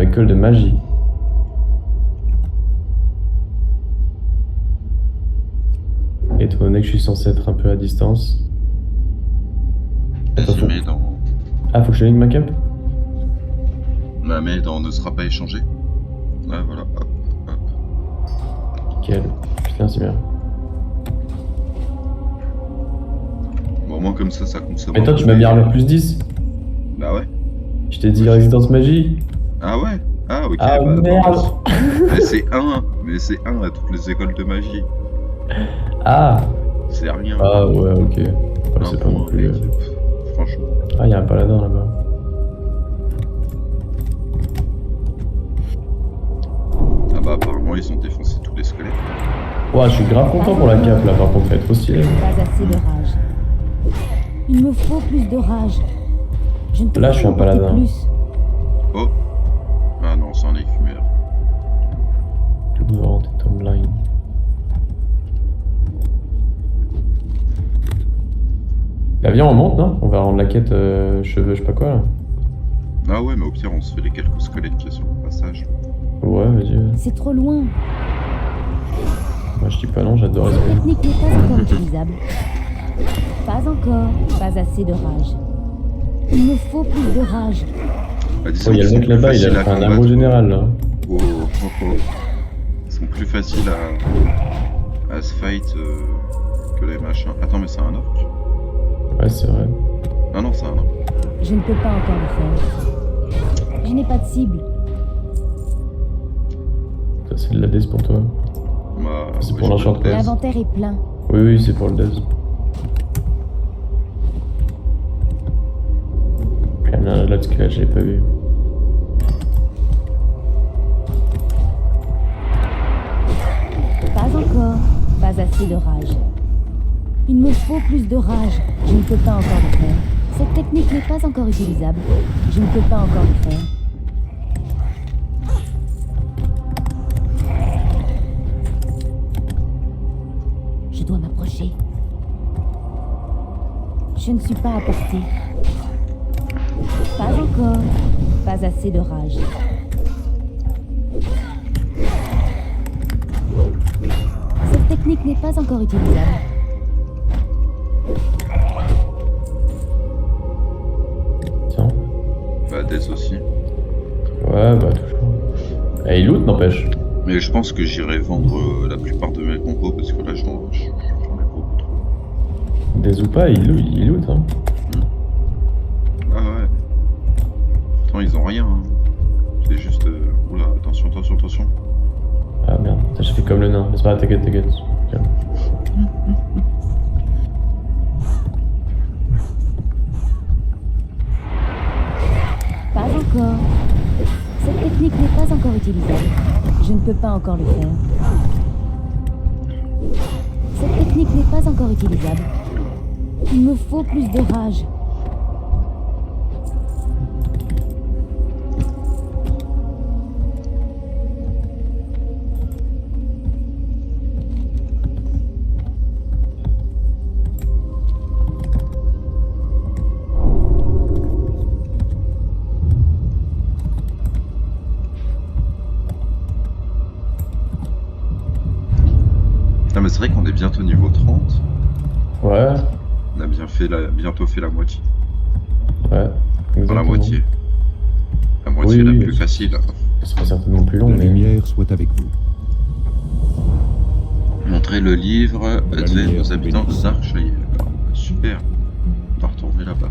École de magie. Étant donné que je suis censé être un peu à distance. Vas-y, Attention. mets dans... Ah, faut que je ligne ma cape? Bah, mets dans ne sera pas échangé. Ouais, voilà, hop, hop. Nickel. Putain, c'est bien. Bon, au moins comme ça consomme... Mais toi, tu m'as mis armure plus 10. Bah ouais. Je t'ai dit résistance magie. Ah ouais? Ah ok, Ah, bah merde. attends. Mais c'est 1 à toutes les écoles de magie. Ah. C'est rien. Ah, ouais, ok. Ouais, Un c'est pas non point, plus. mec. Franchement. Ah, y'a un paladin là-bas. Ah bah apparemment ils ont défoncé tous les squelettes. Ouah, je suis grave content pour la cape là, par contre, elle est trop stylée. Pas assez de rage. Il me faut plus de rage. Je ne peux Là, pas je suis un emporter paladin. plus. Oh. Ah non, c'est un écumère. Double et Tomline. Bah viens, on monte, non? On va rendre la quête cheveux, je sais pas quoi là. Ah ouais, mais au pire, on se fait les quelques squelettes qu'il y a sur le passage. Ouais, vas-y. C'est trop loin. Moi je dis pas non, j'adore les Cette spells. technique n'est pas encore utilisable. Pas encore. Pas assez de rage. Il me faut plus de rage. Bah, disons Oh, il y a qu'ils le mec sont plus là-bas, il faciles a à fait un combattre. abo général là. Oh, oh, oh. Ils sont plus faciles à se fight que les machins. Attends, mais c'est un orc? Ouais, c'est vrai. Ah non, c'est un orc. Je ne peux pas encore le faire. Je n'ai pas de cible. Ça, c'est de la death pour toi. Bah, C'est ouais, pour j'ai l'enchant pas de de thèse. L'inventaire est plein. Oui, oui, c'est pour le death. Quand même, là, de squelette, je l'ai pas vu. Pas encore. Pas assez de rage. Il me faut plus de rage. Je ne peux pas encore le faire. Cette technique n'est pas encore utilisable. Je ne peux pas encore le faire. Je dois m'approcher. Je ne suis pas à portée. Pas encore. Pas assez de rage. Cette technique n'est pas encore utilisable. Tiens. Bah, Death aussi. Ouais, bah toujours. Et il loot, n'empêche. Mais je pense que j'irai vendre la plupart de mes compos parce que là, j'en ai beaucoup trop. Des ou pas, il loot, hein. Ah ouais. Attends, ils ont rien. Hein. C'est juste. Oula, attention, attention, attention. Ah merde, ça j'ai fait comme le nain. Mais c'est pas grave, t'inquiète, t'inquiète. Calme. Pas encore. Cette technique n'est pas encore utilisable. Je ne peux pas encore le faire. Cette technique n'est pas encore utilisable. Il me faut plus de rage. Ah, mais c'est vrai qu'on est bientôt niveau 30. Ouais, On a bientôt fait la moitié. ouais. Enfin, la exactement. moitié. La moitié Oui, la oui, plus oui. facile. Ce sera certainement plus long, La mais. lumière soit avec vous. Montrer le livre advent lumière aux habitants bénisse. d'Archaïel. Super. On va retourner là-bas.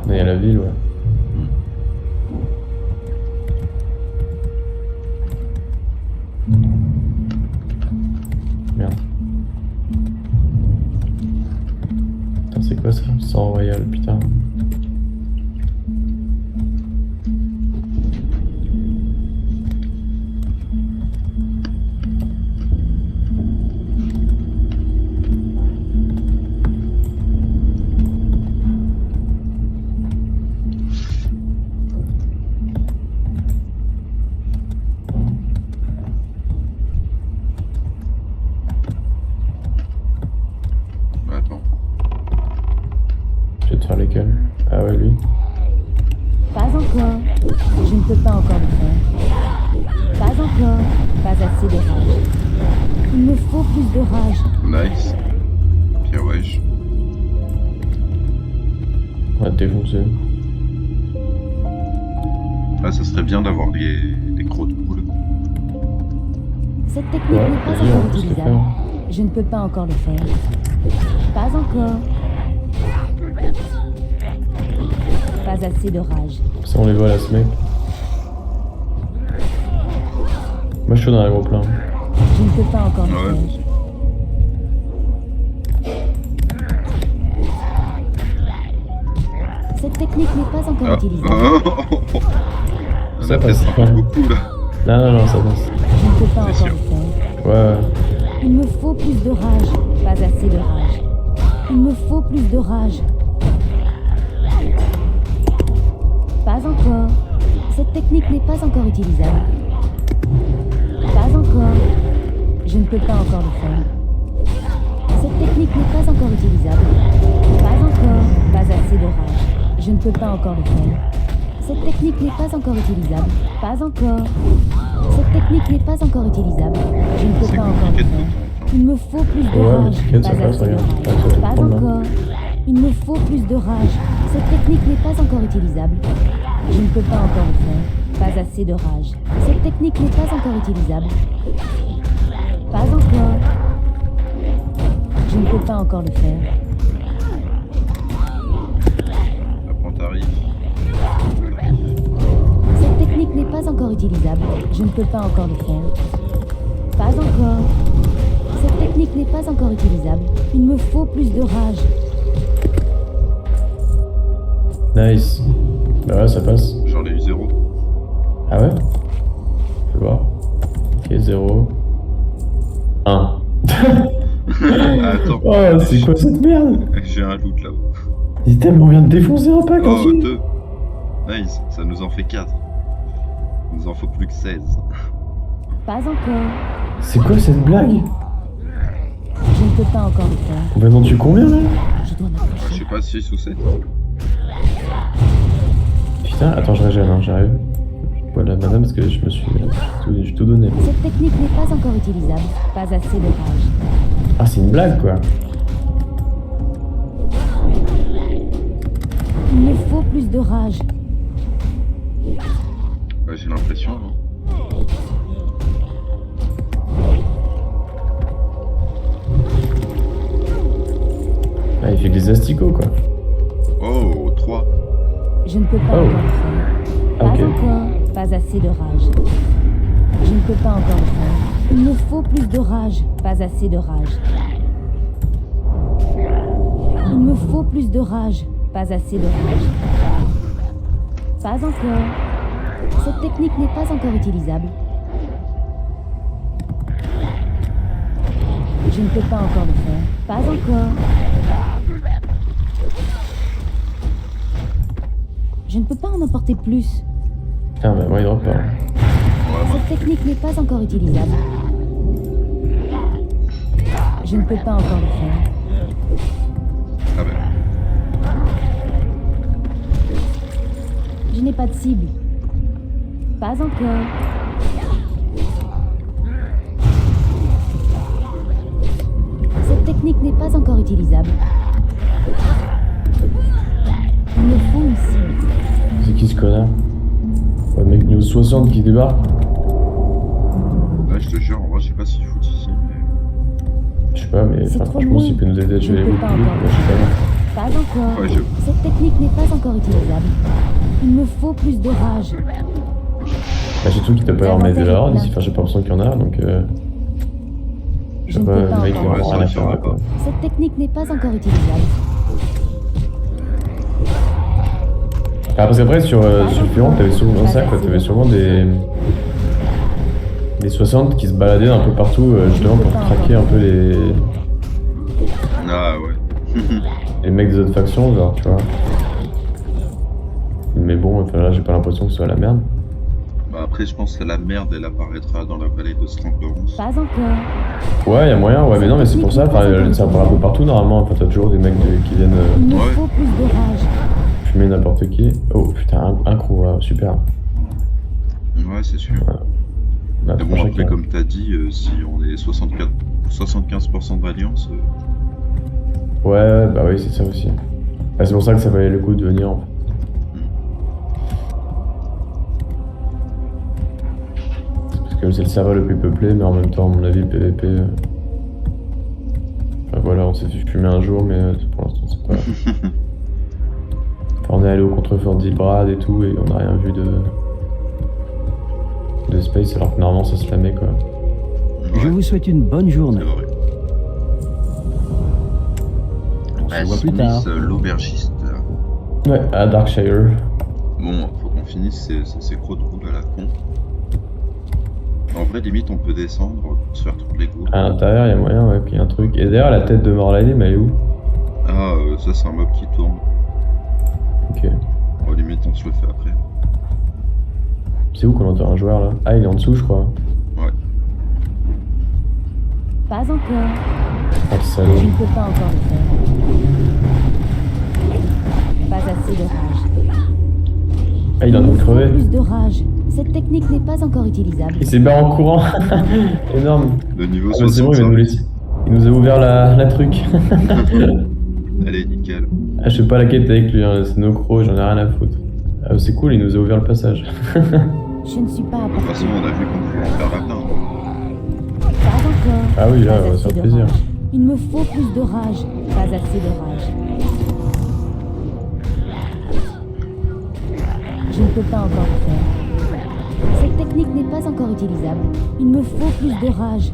On est à la ville, ouais. Merde. Putain, c'est quoi ça? Sang royal, putain. Attends. Je vais te faire lesquels? Ah ouais, lui. Pas encore. Je ne peux pas encore le faire. Pas encore. Pas assez de rage. Il me faut plus de rage. Nice. Bien wesh. On va te défoncer. Là, ça serait bien d'avoir des crocs de boule. Cette technique Ouais, n'est pas vas-y, on encore peut se le utilisable. faire. Je ne peux pas encore le faire. Pas encore. Pas assez de rage. Ça, on les voit là, ce mec. Moi, je suis dans l'aéroplan. Je ne peux pas encore le Ouais. faire. Cette technique n'est pas encore Ah. utilisable. On Ça a passe peut-être pas. beaucoup là. Non, non, non, ça passe. Je ne peux pas C'est encore sûr. le faire. Ouais, ouais. Il me faut plus de rage. Pas assez de rage. Il me faut plus de rage. Pas encore. Cette technique n'est pas encore utilisable. Pas encore. Je ne peux pas encore le faire. Cette technique n'est pas encore utilisable. Pas encore. Pas assez de rage. Je ne peux pas encore le faire. Cette technique n'est pas encore utilisable. Pas encore. Cette technique n'est pas encore utilisable. Je ne peux C'est pas encore le compliqué de faire. Il me faut plus de Ouais, mais rage. t'inquiète, ça Pas passe, assez de regarde. rage. Ouais, ça va Pas prendre, là. encore. Il me faut plus de rage. Cette technique n'est pas encore utilisable. Je ne peux pas encore le faire. Pas assez de rage. Cette technique n'est pas encore utilisable. Pas encore. Je ne peux pas encore le faire. Apprends tarif. Cette technique n'est pas encore utilisable. Je ne peux pas encore le faire. Pas encore. Cette technique n'est pas encore utilisable. Il me faut plus de rage. Nice. Bah ouais, ça passe. J'en ai eu 0. Ah ouais? Je vais voir. Ok, 0. 1. Attends. Oh, c'est quoi cette merde? J'ai un loot là-haut. Item, on vient de défoncer un pack Oh, aussi. 2. Nice, ça nous en fait 4. Il nous en faut plus que 16. Pas encore. C'est quoi cette blague? Je ne peux pas encore le faire. On va vendu combien là? Je dois Je m'approcher. sais pas 6 ou 7. Putain, attends, je régène, hein, j'arrive. Voilà, madame, parce que je me suis. J'ai tout donné. Cette technique n'est pas encore utilisable. Pas assez de rage. Ah, c'est une blague quoi. Il me faut plus de rage. Ouais, j'ai l'impression. Hein. Ah, il fait que des asticots quoi. Oh, 3. Je ne peux pas Oh. encore le faire. Ah, Pas ok. encore. Pas assez de rage. Je ne peux pas encore le faire. Il me faut plus de rage. Pas assez de rage. Il me faut plus de rage. Pas assez de rage. Pas encore. Cette technique n'est pas encore utilisable. Je ne peux pas encore le faire. Pas encore. Je ne peux pas en emporter plus. Putain, mais moi il drop pas. Ouais, Cette technique n'est pas encore utilisable. Je ne peux pas encore le faire. ah ben. Je n'ai pas de cible. Pas encore. Cette technique n'est pas encore utilisable. Il me faut une cible. C'est qui ce connard? Ouais, mec, niveau 60 qui débarque. Là, je te jure, en vrai, je sais pas s'il fout ici, mais. Je sais pas, mais C'est enfin, trop je pense loin. qu'il peut nous aider à Je tuer les ne peux beaucoup pas plus vite. encore. Ouais, je sais pas. Pas encore. Ouais, Cette technique n'est pas encore utilisable. Il me faut plus de rage. Bah, surtout qu'il doit pas y avoir mettre de la horde ici, enfin j'ai pas l'impression qu'il y en a donc je Je sais ne pas, peux pas le mec il encore. va avoir rien à faire là quoi. Cette technique n'est pas encore utilisable. Ah parce qu'après sur le Furon t'avais souvent ça quoi, t'avais souvent des 60 qui se baladaient un peu partout justement pour traquer un peu Ah ouais. les mecs des autres factions genre tu vois. Mais bon, enfin là j'ai pas l'impression que ce soit la merde. Bah après, je pense que la merde, elle apparaîtra dans la vallée de Stranglerons. Pas encore. Ouais, y a moyen, ouais, mais non, mais c'est pour ça, enfin, ça apparaît un peu partout normalement, enfin, t'as toujours des mecs qui viennent Il me Ouais. faut plus de rage. fumer n'importe qui. Oh putain, un crew, super. Ouais, c'est sûr. On a Mais trop bon, après, chacun. comme t'as dit, si on est 75% d'alliance, Ouais, bah oui, c'est ça aussi. Bah, c'est pour ça que ça valait le coup de venir en fait. Parce que c'est le serveur le plus peuplé, mais en même temps, à mon avis, le PVP. Enfin, voilà, on s'est fait fumer un jour, mais pour l'instant, c'est pas. Enfin, on est allé au contrefort d'Ilbrad et tout, et on n'a rien vu de Space, alors que normalement, ça se la met quoi. Je vous souhaite une bonne journée. c'est vrai. On se voit plus tard. Smith, l'aubergiste. Ouais, à Darkshire. Bon, faut qu'on finisse ces crocs de route à la con. En vrai, limite, on peut descendre pour se faire toutes les coups. À l'intérieur, il y a moyen ouais, qu'il y ait un truc. Et d'ailleurs, la tête de Morlanem, elle est où? Ah, ça, c'est un mob qui tourne. Ok. Bon, limite, on se le fait après. C'est où qu'on entend un joueur là? Ah, il est en dessous, je crois. Ouais. Pas encore. Ah, le salaud. Je ne peux pas encore le faire. Pas assez de rage. Ah, il est en train de Il me faut crever. plus de rage. Cette technique n'est pas encore utilisable. Il s'est barré en courant. Énorme. Le niveau Ah, bah, c'est bon, il va 65. nous laisser. Il nous a ouvert la truc. Allez, nickel. Ah, je fais pas la quête avec lui, hein. C'est nos crocs, j'en ai rien à foutre. Ah, c'est cool, il nous a ouvert le passage. Je ne suis pas à De toute façon, on a vu qu'on pouvait en faire la plein. Pas encore. Ah oui, là, Pas on va se assez faire de plaisir. rage. Il me faut plus de rage. Pas assez de rage. Je ne peux pas encore le faire. Cette technique n'est pas encore utilisable. Il me faut plus de rage.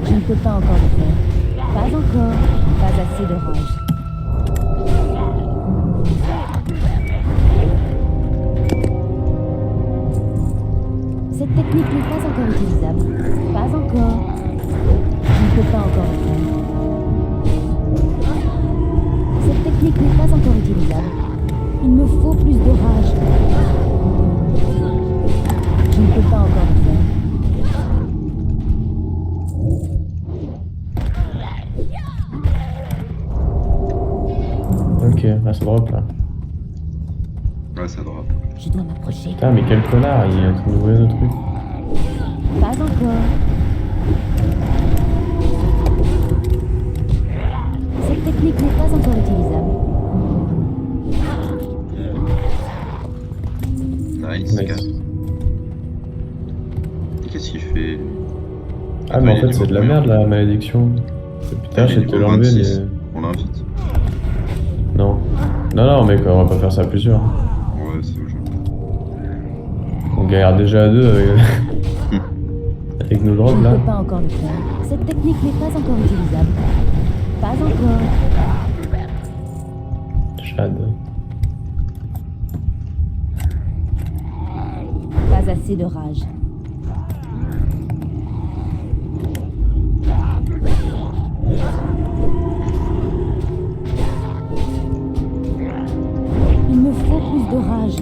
Je ne peux pas encore le faire. Pas encore. Pas assez de rage. Cette technique n'est pas encore utilisable. Pas encore. Je ne peux pas encore le faire. Cette technique n'est pas encore utilisable. Il me faut plus de rage. Je ne peux pas encore le faire. Ok, là, ça drop là. Ouais, ça drop. Je dois m'approcher. Putain, mais quel connard, il est en train d'ouvrir nos trucs. Pas encore. Cette technique n'est pas encore utilisable. Nice, Nice. gars. Qu'est-ce qu'il fait? Ah, mais en il est fait, c'est de la niveau merde la malédiction. Putain, Il est j'ai de te niveau l'enlever, 26. mais. On l'invite. Non. Non, mec, on va pas faire ça à plusieurs. Ouais, c'est le jeu. On galère déjà à deux avec, avec nos Je drogues ne là. peux pas encore le faire. Cette technique n'est pas encore utilisable. Pas encore. Chad. Pas assez de rage. Il me faut plus de rage.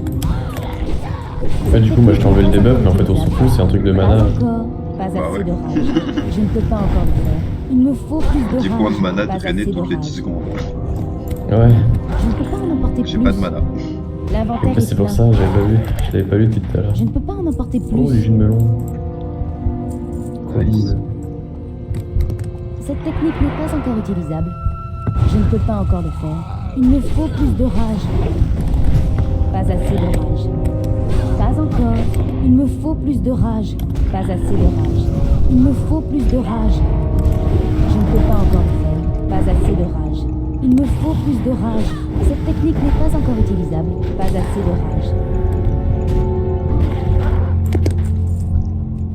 En fait, du coup, moi je t'ai enlevé le debuff, mais en fait, on s'en fout, c'est un truc de Pas mana. encore. Pas Bah assez ouais. de rage. Je ne peux pas encore le faire. Il me faut plus de 10 rage. points de mana Pas drainés assez de toutes les rage. 10 secondes. Ouais, Je ne peux pas en emporter plus. J'ai pas de mana. L'inventaire c'est est pour plein. ça, j'avais pas vu. Je l'avais pas vu depuis tout à l'heure. Je ne peux pas en emporter plus. Oh, du jus de melon. Nice. Cette technique n'est pas encore utilisable. Je ne peux pas encore le faire. Il me faut plus de rage. Pas assez de rage. Pas encore. Il me faut plus de rage. Pas assez de rage. Il me faut plus de rage. Je ne peux pas encore le faire. Pas assez de rage. Il me faut plus de rage. Cette technique n'est pas encore utilisable. Pas assez de rage.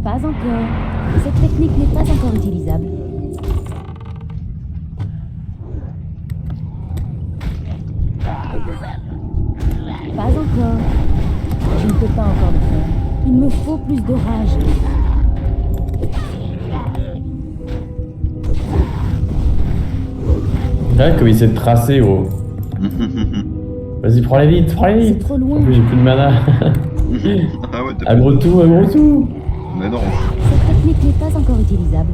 Pas encore. Cette technique n'est pas encore utilisable. Pas encore. Je ne peux pas encore le faire. Il me faut plus de rage. Regarde comme il s'est tracé, gros. Vas-y, prends-les vite, prends-les C'est vite. trop loin. En plus, j'ai plus de mana. Ah ouais, t'as Agro tout, agro tout. Mais non. Cette technique n'est pas encore utilisable.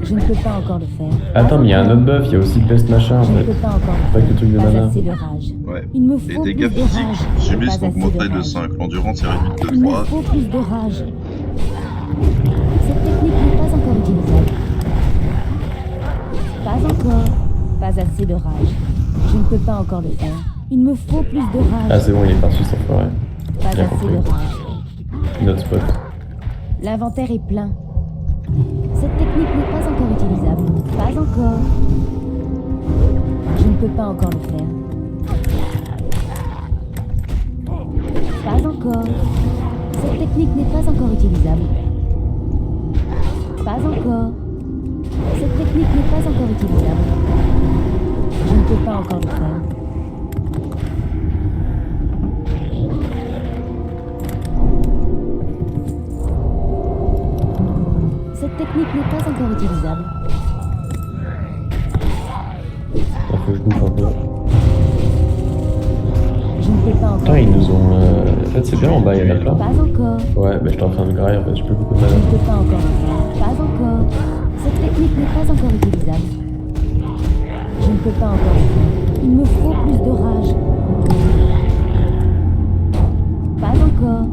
Je ne peux pas encore le faire. Attends, mais il y a un autre buff, il y a aussi peste machin en Je ne fait. peux pas encore Pas le que le truc de faire. Pas mana. assez de rage. Ouais. Il me Les faut dégâts plus de physiques rage. subissent Pas assez augmentés de rage. 5. L'endurance est réduite de Il me 3. faut plus de rage. Cette technique n'est pas encore utilisable. Pas encore. Pas assez de rage. Je ne peux pas encore le faire. Il me faut plus de Ah, rage. c'est bon, il est parti sans forêt. Pas bien assez compris. de rage. Notre spot. L'inventaire est plein. Cette technique n'est pas encore utilisable. Pas encore. Je ne peux pas encore le faire. Pas encore. Cette technique n'est pas encore utilisable. Pas encore. Cette technique n'est pas encore utilisable. Je ne peux pas encore le faire. technique n'est pas encore utilisable. Il faut que je bouffe un peu. Je ne peux pas encore. Putain, ils nous ont... En fait, c'est bien en bas, il y en a plein. Pas encore. Ouais, mais j'étais en train de grailler, en fait, j'ai plus beaucoup de Je mal. ne peux pas encore le faire. Pas encore. Cette technique n'est pas encore utilisable. Je ne peux pas encore le faire. Il me faut plus de rage. Pas encore.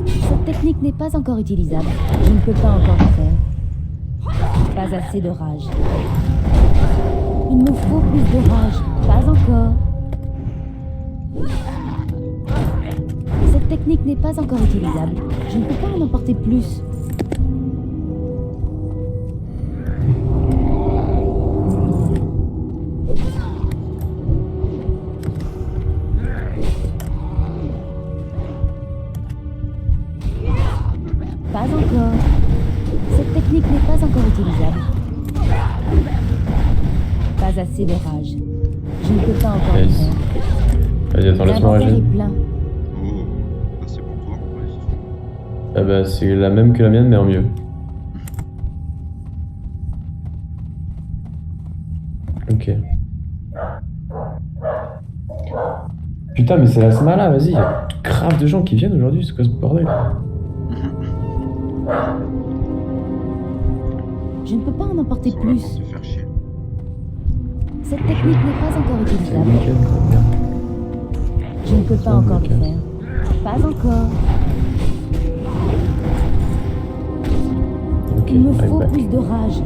Cette technique n'est pas encore utilisable. Je ne peux pas encore le faire. Pas assez de rage. Il me faut plus de rage. Pas encore. Cette technique n'est pas encore utilisable. Je ne peux pas en emporter plus. Pas encore. Cette technique n'est pas encore utilisable. Pas assez de rage. Je ne peux pas encore le Nice. faire. Vas-y, attends, laisse-moi L'inventaire rager. est plein. Oh, bah, c'est pour toi. Ouais, Ah bah, c'est la même que la mienne, mais en mieux. Ok. Putain, mais c'est la Smala, vas-y, y a grave de gens qui viennent aujourd'hui, c'est quoi ce bordel? Je ne peux pas en emporter ça va plus. pour te faire chier. Cette technique n'est pas encore C'est le utilisable. week-end, quoi, merde. Je ne peux pas encore le faire. Pas encore. Ok, Il me I'm faut back. plus de rage.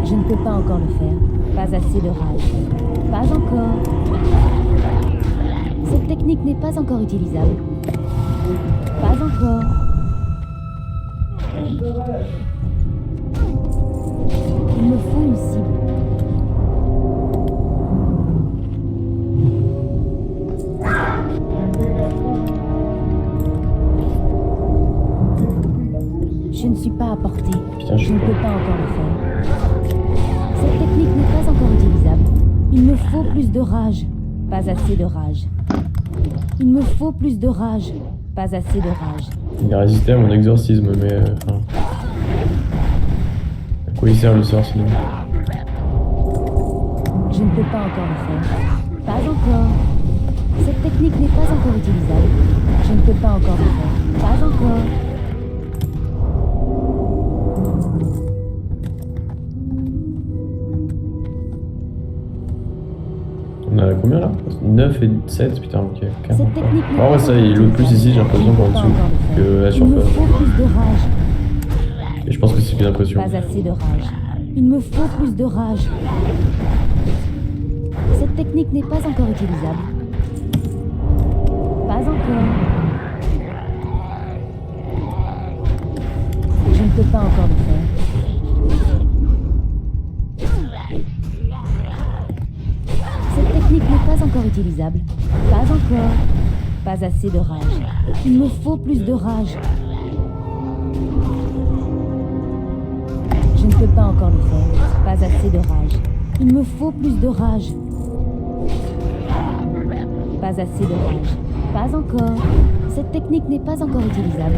Je ne peux pas encore le faire. Pas assez de rage. Pas encore. Cette technique n'est pas encore utilisable. Pas encore. Il me faut une cible. Je ne suis pas à portée. Putain, je Je suis ne pas. peux pas encore le faire. Cette technique n'est pas encore utilisable. Il me faut plus de rage. Pas assez de rage. Il me faut plus de rage. Pas assez de rage. Il a résisté à mon exorcisme, mais... enfin... À quoi il sert le sort, sinon? Je ne peux pas encore le faire. Pas encore. Cette technique n'est pas encore utilisable. Je ne peux pas encore le faire. Pas encore. On a combien, là? 9 et 7, putain, ok. Cette carrément technique n'est pas. Ah ouais, pas ça, encore il loot plus utilisable. ici, j'ai l'impression, Je ne qu'en peux pas dessous, encore le faire. que la Il me surface. faut plus de rage. Et je pense que c'est plus d'impression. Pas assez de rage. Il me faut plus de rage. Cette technique n'est pas encore utilisable. Pas encore. Je ne peux pas encore le faire. Cette technique n'est pas encore utilisable. Pas encore. Pas assez de rage. Il me faut plus de rage. Je ne peux pas encore le faire. Pas assez de rage. Il me faut plus de rage. Pas assez de rage. Pas encore. Cette technique n'est pas encore utilisable.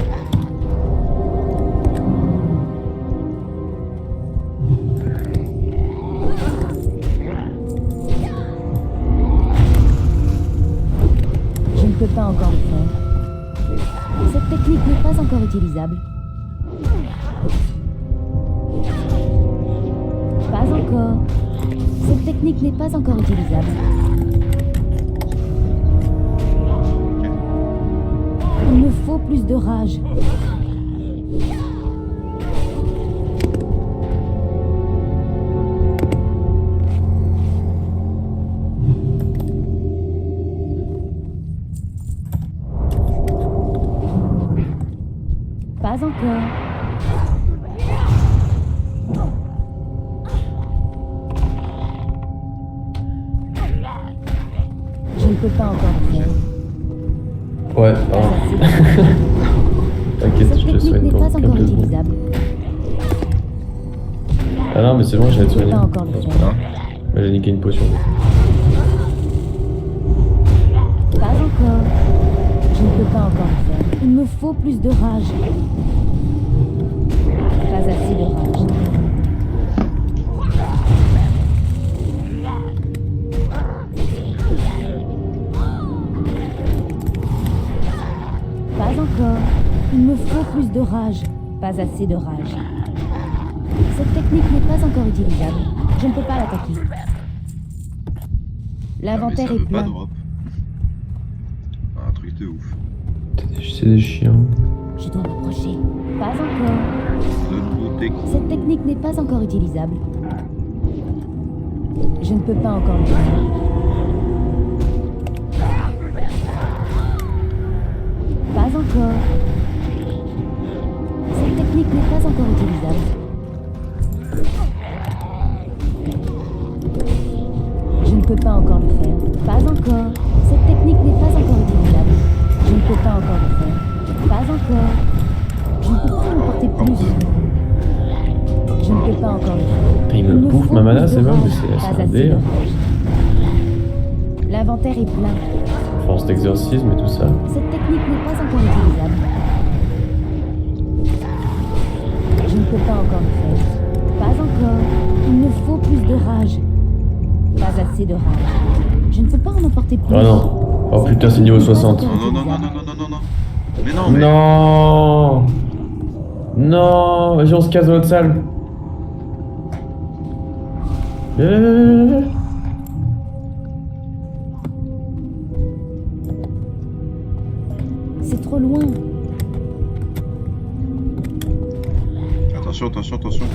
Je ne peux pas encore le faire. Cette technique n'est pas encore utilisable. Pas encore. Cette technique n'est pas encore utilisable. Il me faut plus de rage. Pas encore. Je ne peux pas encore le faire. Ouais, Pas pardon. assez de rage. T'inquiète, Cette je te technique soigne n'est dans pas encore quelques secondes. utilisable. Ah non, mais c'est bon, j'allais te Je ne peux soigner. pas encore le Non, c'est faire. pas grave. Bah, j'ai niqué une potion. Pas encore. Je ne peux pas encore le faire. Il me faut plus de rage. Pas assez de rage. Pas encore. Il me faut plus de rage. Pas assez de rage. Cette technique n'est pas encore utilisable. Je ne peux pas l'attaquer. L'inventaire est Pas plein. drop. Un truc de ouf. C'est des chiens. Je dois m'approcher. Pas encore. Donne-nous tes coups. Cette technique n'est pas encore utilisable. Je ne peux pas encore le faire. Pas encore. Cette technique n'est pas encore utilisable. Je ne peux pas encore le faire. Pas encore. Cette technique n'est pas encore utilisable. Je ne peux pas encore le faire. Pas encore. Je ne peux pas en porter plus. Je ne peux pas encore le faire. Il me me bouffe faut ma mana, plus de c'est bon, mais rage, c'est pas un assez de délire. rage. L'inventaire est plein. Force d'exorcisme et tout ça. Cette technique n'est pas encore utilisable. Je ne peux pas encore le faire. Pas encore. Il me faut plus de rage. Pas assez de rage. Je ne peux pas en emporter plus. Oh non. Oh putain, c'est niveau 60. Non, non, non, non, non, non, non, non. Mais non, mais. Non. Non. Vas-y, on se casse dans l'autre salle. Viens, viens, viens, viens, viens. C'est trop loin. Attention, attention, attention.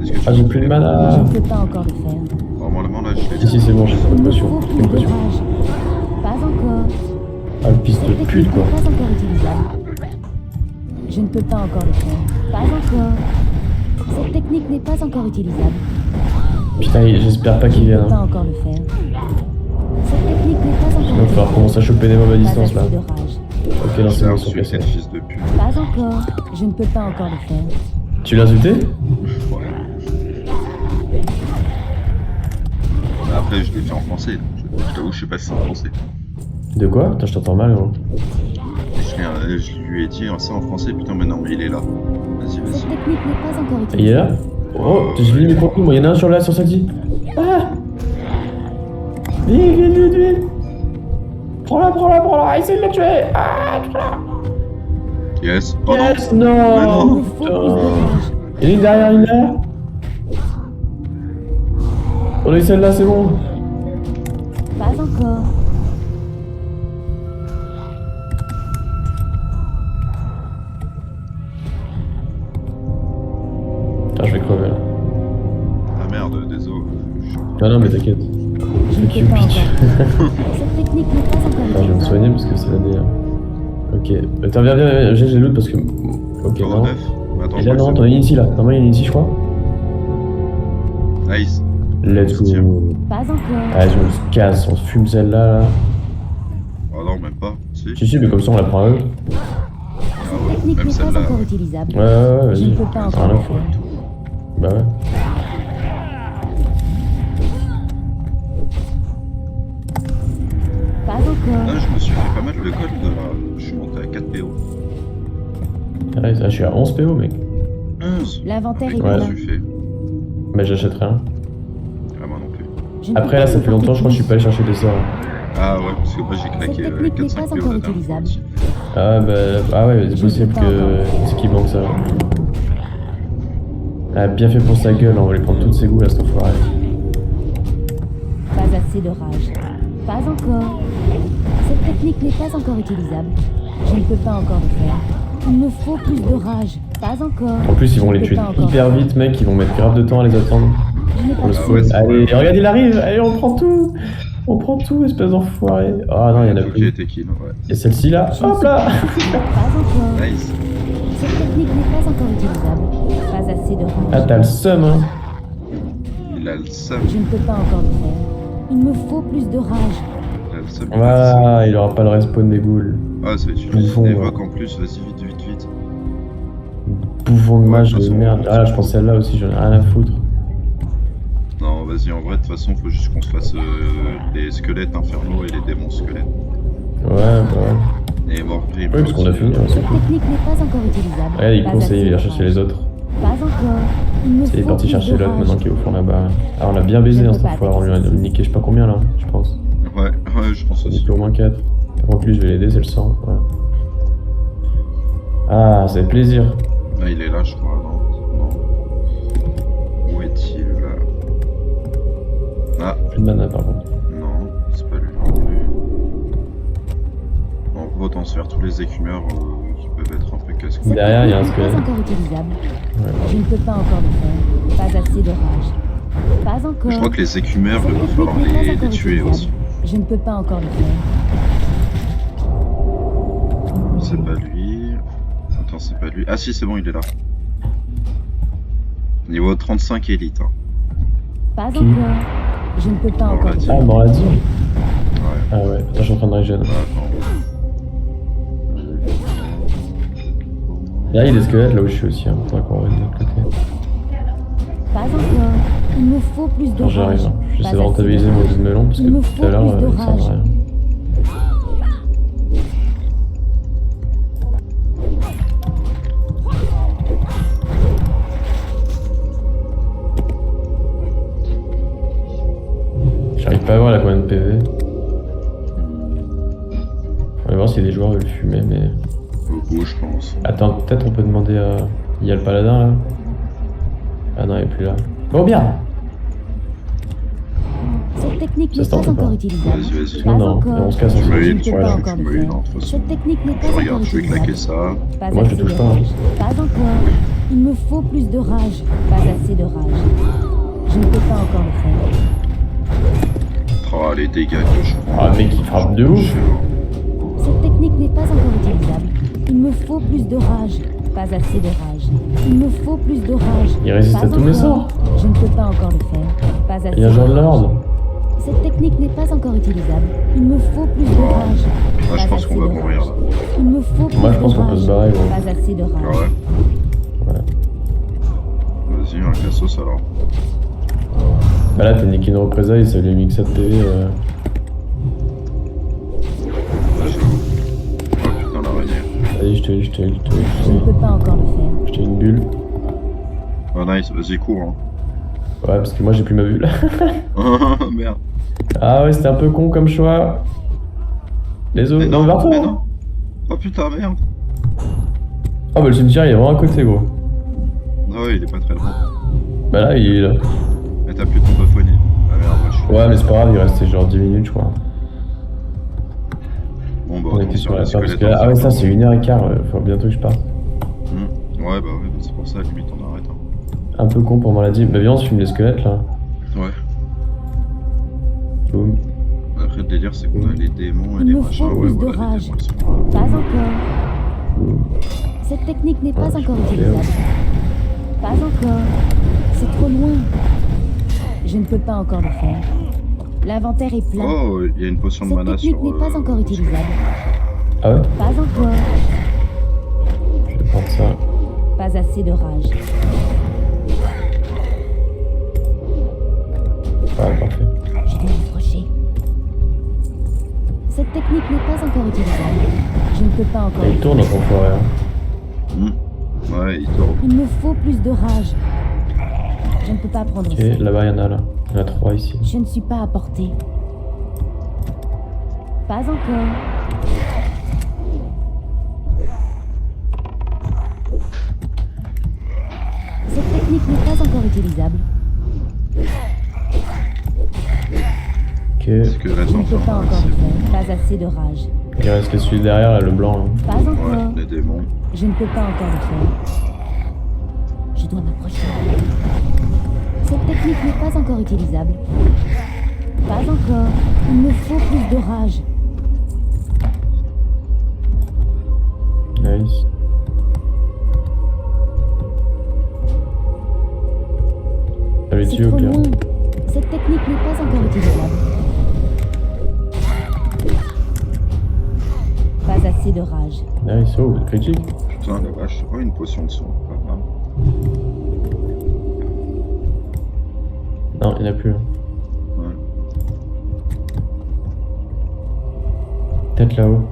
Est-ce que tu Ah, j'ai plus de Je mana. ne peux pas encore le faire. Normalement, là, je l'ai. Si, si, c'est bon, j'ai pas Il de me potion. faut J'ai plus une de potion. rage. Pas encore. Ah, le fils de Cette pute, technique quoi. n'est pas encore utilisable. Je ne peux pas encore le faire. Pas encore. Cette technique n'est pas encore utilisable. Putain, j'espère pas qu'il Je ne vienne. peux pas Hein. encore le faire. Cette technique n'est pas encore Il va falloir utilisable. commencer à choper des mobs à Pas distance là. assez de rage. Ok, non, c'est bon, ils sont Celui-ci, cassés. le fils de pute. Pas encore. Je ne peux pas encore le faire. Tu l'as insulté? Ouais. Mais après, je l'ai fait en français. Je t'avoue, je sais pas si c'est en français. De quoi? Putain, je t'entends mal, gros. Je lui ai dit ça en français, putain, mais non, mais il est là. Vas-y, Cette vas-y. technique n'est pas encore Et il est là? utilisable. Oh, j'ai vu mes contenus, moi, il y en a un sur là, sur celle-ci. Ah! Vite, vite, vite, vite! Prends-la, prends-la, prends-la, essaye de la tuer! Ah, prends-la! Yes. Oh Yes, non. non! Il me faut plus de Putain. rage. Il est derrière, il est derrière! On a eu celle-là, c'est bon! Pas encore. Putain, je vais crever là. Ah merde, désolé. Non, non, mais t'inquiète. Je ne Fuck peux you, pas bitch. encore. Cette technique n'est pas encore Attends, je vais me utilisable. soigner parce que c'est la DA. Ok. Attends, viens, viens, viens, j'ai loot parce que. Ok, Encore non. 9. Attends, Et là, je non, sais t'en as une ici là. Normalement, il y en a une ici, je crois. pas. Nice. Let's Tiens. go. Pas encore. Allez, on se casse, on se fume celle-là. Là. Oh non, même pas. Si. Si, si, mais comme ça, on la prend à eux. Ah Cette ouais, technique même n'est pas celle-là. encore utilisable. Ouais, ouais, ouais, Je vas-y. ne peux pas Rien encore à le foutre. faire. Bah ouais. Pas encore. Là, je me suis fait pas mal de gold. Je suis monté à 4 PO. Ah, ouais, je suis à 11 PO, mec. 11. L'inventaire est Ouais. plein. Je suis fait. Mais j'achète rien. Ah, moi non plus. Je ne peux Après, là, pas ça fait emporter longtemps, je crois que je suis plus. pas allé chercher des sorts. Ah ouais, parce que moi j'ai claqué Cette technique n'est 4-5 pas PO encore la dernière fois utilisable. aussi. Ah, bah. Ah, ouais, c'est Je possible ne peux pas que. C'est qu'il manque ça. Ah, bien fait pour sa gueule, on va lui prendre toutes ses goûts là, cet enfoiré. Pas assez de rage. Pas encore. Cette technique n'est pas encore utilisable. Je ne peux pas encore le faire. Il me faut plus de rage. Pas encore. En plus, ils vont Je les peux tuer pas encore. hyper vite, mec, ils vont mettre grave de temps à les attendre. Je n'ai pas Pour le de spawn. Ouais, c'est Allez, vrai. regarde, il arrive! Allez, on prend tout! On prend tout, espèce d'enfoiré! Ah non, il y en a Tout qui a plus. été kill, ouais. Il y a celle-ci là, Je ne hop suis là! pas encore. Nice. Cette technique n'est pas encore utilisable. Pas assez de Ah, rage. t'as le seum, hein! Il a le seum. Je ne peux pas encore le faire. Il me faut plus de rage. Il a le seum. Voilà, il aura pas le respawn des ghouls. Ah, ça va être une Bouffon, des ouais. vocs en plus. Vas-y, vite, vite, vite. Bouffon de mage de toute de façon, merde. Ah là, je pense celle-là aussi, j'en ai rien à foutre. Non, vas-y, en vrai, de toute façon, faut juste qu'on se fasse les squelettes infernaux et les démons squelettes. Ouais, bah ouais. Et mort Oui, parce qu'on a fini, hein, c'est Cette cool. technique n'est pas encore utilisable. Ouais, il Pas conseille, il assez va de chercher rage. les autres. Pas encore. Il me Il est faut parti plus chercher de l'autre rage. maintenant qui est au fond là-bas. Ah, on a bien baisé Je ne hein, peux cette pas fois, on lui a attaquer niqué je sais pas combien là, je pense. Ouais, je pense On a aussi. niqué au moins 4. Par contre, lui, je vais l'aider, c'est le sang. Voilà. Ah, ça fait plaisir. Ah, il est là, je crois. Non. Où est-il là? Ah, Plus de mana par contre. non, c'est pas lui non plus. On retransfère tous les écumeurs qui peuvent être un peu casse-couilles. Cette Derrière, il y a un technique n'est squelette. pas encore utilisable. Ouais. Je ne peux pas encore le faire. Pas assez de rage. Pas encore. Je crois que les écumeurs, Cette il va falloir technique n'est pas les encore tuer utilisable. aussi. Je ne peux pas encore le faire. C'est pas lui. Attends, c'est pas lui. Ah si, c'est bon, il est là. Niveau 35 élite. Hein. Pas Qui encore. Je ne peux pas On encore l'a le dit. faire. Ah, bon, on l'a dit. Ouais. Ah ouais, attends, je suis en train de régénérer. Attends. Là, il y a des squelettes là où je suis aussi, hein. Faudra qu'on revienne de l'autre côté. Pas encore. Il me faut plus de Quand j'arrive, rage. hein. J'essaie Pas de assez rentabiliser rage. mon melon parce Il me que faut tout à l'heure, plus de il sert à rage. rien. J'arrive pas à voir la combien de PV. On va voir si des joueurs veulent fumer, mais. Beaucoup, je pense. Attends, peut-être on peut demander à. Il y a le paladin là. Ah non, il est plus là. Oh bien. Cette technique Ça n'est se pas tente ou encore pas utilisable. Vas-y, vas-y. Pas Non, non, encore. on se casse Tu ensemble. m'as Je eu, ne tu peux pas m'as encore eu, le de faire. toute façon. Cette technique n'est pas Je encore regarde, je vais utilisable. claquer ça. Pas Moi, je assez touche de pas, hein. rage. Pas encore. Il me faut plus de rage. Pas assez de rage. Je ne peux pas encore le faire. Oh, les dégâts que je prends. Ah, mec, il frappe de ouf. Cette technique n'est pas encore utilisable. Il me faut plus de rage. Pas assez de rage. Il me faut plus de rage. Il résiste Pas à tous mes encore. sorts. Je ne peux pas encore le faire. Pas assez Il y a un genre de l'ordre. Cette technique n'est pas encore utilisable. Il me faut plus de rage. Ah, je Pas pense qu'on assez va de mourir rage. là. Il me faut plus Moi, je de pense qu'on peut rage. se barrer, gros. Pas assez de Ah rage. ouais. Ouais. Vas-y, un cassos alors. Bah là, t'es niqué une représailles, ça lui mixe 7 PV. Ah, j'avoue. Oh putain, l'araignée. Vas-y, je te Je ne peux pas encore le faire. Je t'ai une bulle. Oh nice, vas-y, cours. Hein. Ouais, parce que moi, j'ai plus ma bulle. Oh merde. Ah ouais, c'était un peu con comme choix. Les autres. Mais non, vers toi. mais non. Oh putain, merde. Oh bah le cimetière, il est vraiment à côté, gros. Ah ouais, il est pas très loin. Bah là, il est là. Mais t'as plus ton baffonnier. Ah merde, moi je suis. Ouais, mais c'est pas grave, il restait genre 10 minutes, je crois. Bon, bah, On était sur la fin, parce que là, ah ouais, ça, c'est 1h15, faut bientôt que je parte. Ouais, bah ouais, c'est pour ça, limite, on arrête. Hein. Un peu con pour moi l'a dit. Bah viens, on se fume les squelettes, là. Ouais. Boum. Après, le délire, c'est qu'on a les démons et Il les me machins. faut Ouais, plus de voilà, les rage. démons, ils sont là. Pas encore. Cette technique n'est pas Ouais, encore je utilisable. confirme. Pas encore. C'est trop loin. Je ne peux pas encore le faire. L'inventaire est plein. Oh, il y a une potion de Cette mana technique sur. n'est pas encore utilisable. Ah ouais. Pas encore. Je vais prendre ça. Pas assez de rage. Ouais, parfait. Je dois m'approcher. Cette technique n'est pas encore utilisable. Je ne peux pas encore Et le il tourne, notre enfoiré. Hein. Ouais, il tourne. Il me faut plus de rage. Je ne peux pas prendre Ok, ça. là-bas, il y en a là. Il y en a 3 ici. Je ne suis pas à portée. Pas encore. Cette technique n'est pas encore utilisable. Ok. Est-ce que reste Je ne peux pas enfin encore c'est le bon. faire. Pas assez de rage. Il reste que celui derrière, là, le blanc. Là. Pas encore. Ouais, les démons. Je ne peux pas encore le faire. Je dois m'approcher. Cette technique n'est pas encore utilisable. Pas encore. Il me faut plus de rage. Nice. Ça lui C'est tue au trop pire. loin. Cette technique n'est pas encore utilisable. Pas assez de rage. Nice, oh, critique. Putain, la vache. Oh, une potion de son. Pas mal. Non, il n'y en a plus. Hein. Ouais. Peut-être là-haut.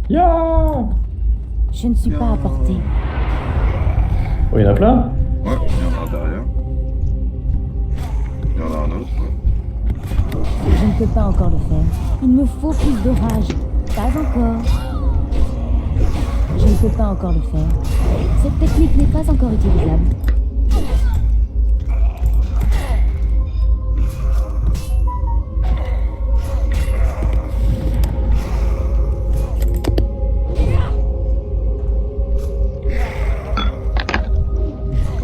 Ya. Je ne suis pas à portée. Oh, il y en a plein. Ouais, il y en a un derrière. Il y en a un autre. Ouais. Je ne peux pas encore le faire. Il me faut plus de rage. Pas encore. Je ne peux pas encore le faire. Cette technique n'est pas encore utilisable.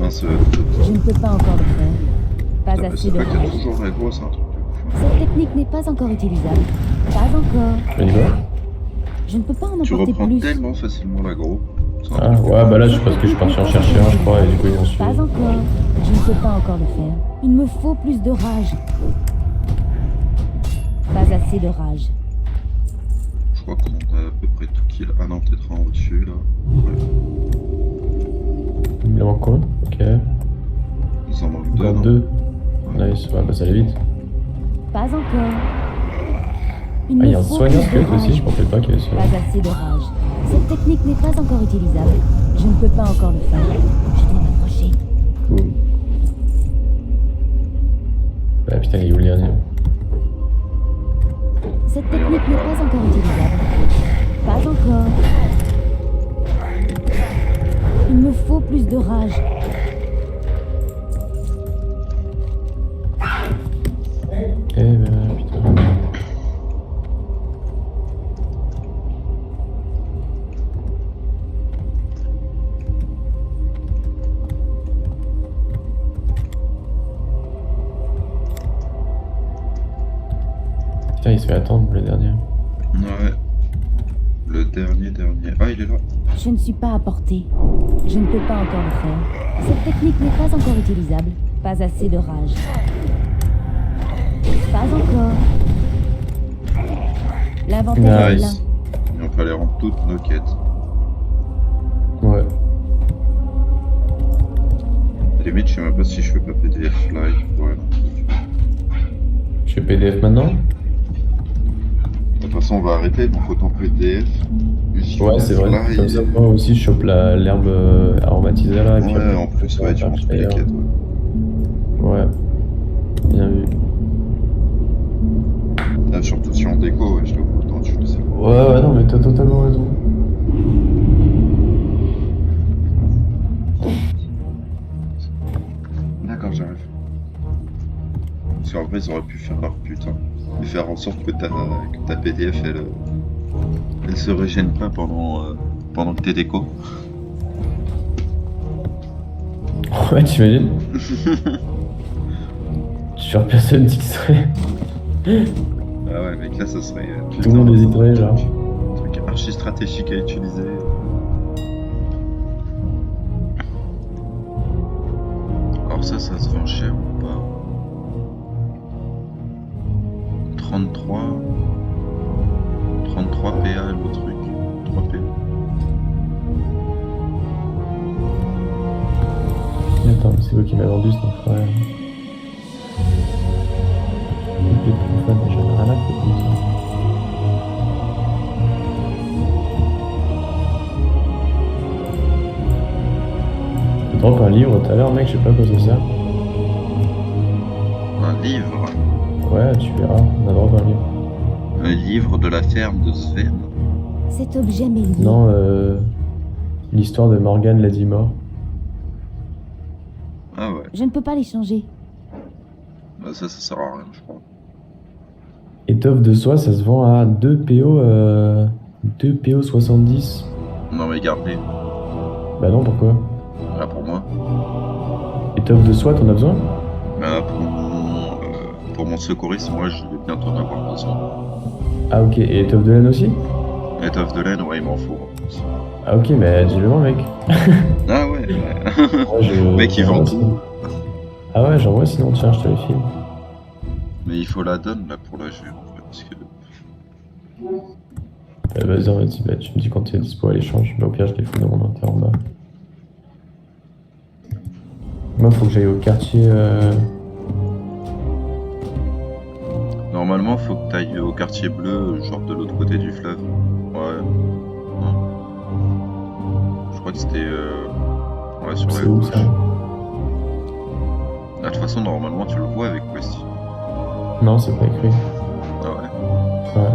Mince, Je ne peux pas encore le faire. Pas c'est assez de pas qu'il y a rage. toujours l'aggro, c'est un truc de ouf. Cette technique n'est pas encore utilisable. Pas encore. On y va. Je ne peux pas en Tu emporter reprends plus. tellement facilement l'aggro. C'est un Ah truc de ouais, ouf. bah là, je pense que je suis parti en chercher un, je crois, et du coup, ils m'ont suivi. Pas encore. Je ne peux pas encore le faire. Il me faut plus de rage. Pas assez de rage. Je crois qu'on a à peu près tout kill. Ah non, peut-être un au-dessus là. Ouais. Il en manque combien? Ok. Il en manque deux. Encore non deux. Nice, ouais, bah ça allait vite. Pas encore. Ah, il y a un soigneur squelette aussi, je pensais pas qu'il y avait ça. Pas assez de rage. Cette technique n'est pas encore utilisable. Je ne peux pas encore le faire. Je dois m'approcher. Cool. Bah putain, il est où le dernier? Cette technique n'est pas encore utilisable. Pas encore. Il me faut plus de rage. Eh ben putain. Putain, il se fait attendre le dernier. Ouais. Le dernier. Ah, il est là. Je ne suis pas à portée. Je ne peux pas encore le faire. Cette technique n'est pas encore utilisable. Pas assez de rage. Pas encore. L'inventaire est plein. Nice. Il fallait rendre toutes nos quêtes. Ouais. Limite, je sais même pas si je fais pas PDF live. Ouais, non. Je fais PDF maintenant? De toute façon, on va arrêter, donc autant PDF. Ouais, c'est vrai. Live. Comme ça, moi aussi, je chope l'herbe aromatisée là. Et puis Ouais, après, en plus, ouais, tu rentres plus les quêtes. Ouais. Ouais. Bien vu. Là, surtout si on déco, ouais, je t'avoue, autant tu le sais. Ouais, non, mais t'as totalement raison. D'accord, j'arrive. Parce qu'en vrai, ils auraient pu faire leur putain. Et faire en sorte que ta PDF, elle se régène pas pendant que t'es déco. Ouais, t'imagines? Tu vois personne qui serait. Ah ouais, mec, là, ça serait. Tout le monde hésiterait, genre. Un truc archi stratégique à utiliser. Alors ça se vend cher ou pas? 33 PA le truc. 3 PA. Attends, mais c'est vous qui m'avez vendu cet enfoiré. Épée de profane, j'en ai rien à foutre comme ça. Tu drop un livre tout à l'heure, mec, je sais pas à quoi ça sert. Un livre. Ouais, tu verras, on a drop un livre. Un livre de la ferme de Sven. Cet objet m'est lié. Non, l'histoire de Morgane Lady Mort. Ah ouais, Je ne peux pas l'échanger. bah ça sert à rien, je crois. Étoffe de soie, ça se vend à 2 PO, 2 PO 70. Non mais gardez, Bah non, pourquoi? là pour moi. Étoffe de soie, t'en as besoin? Là pour mon secouriste, moi je vais bientôt en avoir besoin. Ah ok, et étoffe de laine aussi? Étoffe de laine, ouais, il m'en faut. Ah ok, mais dis-le-moi, mec. Ah ouais, ouais. Moi, je... Mec, il vend j'envoie tout. sinon. Ah ouais, j'envoie sinon, tiens, je te les file. Mais il faut la donne là pour la jouer en fait, parce que... Vas-y, bah, tu me dis quand t'es dispo à l'échange. Bah, au pire, je les fous dans mon inter en bas. moi, faut que j'aille au quartier. Normalement, faut que t'ailles au quartier bleu, genre de l'autre côté du fleuve. Ouais. Non. Je crois que c'était. Ouais, sur la C'est où gauche. ça? Ah, de toute façon, normalement, tu le vois avec Westy. Non, c'est pas écrit. Ah ouais. Ouais,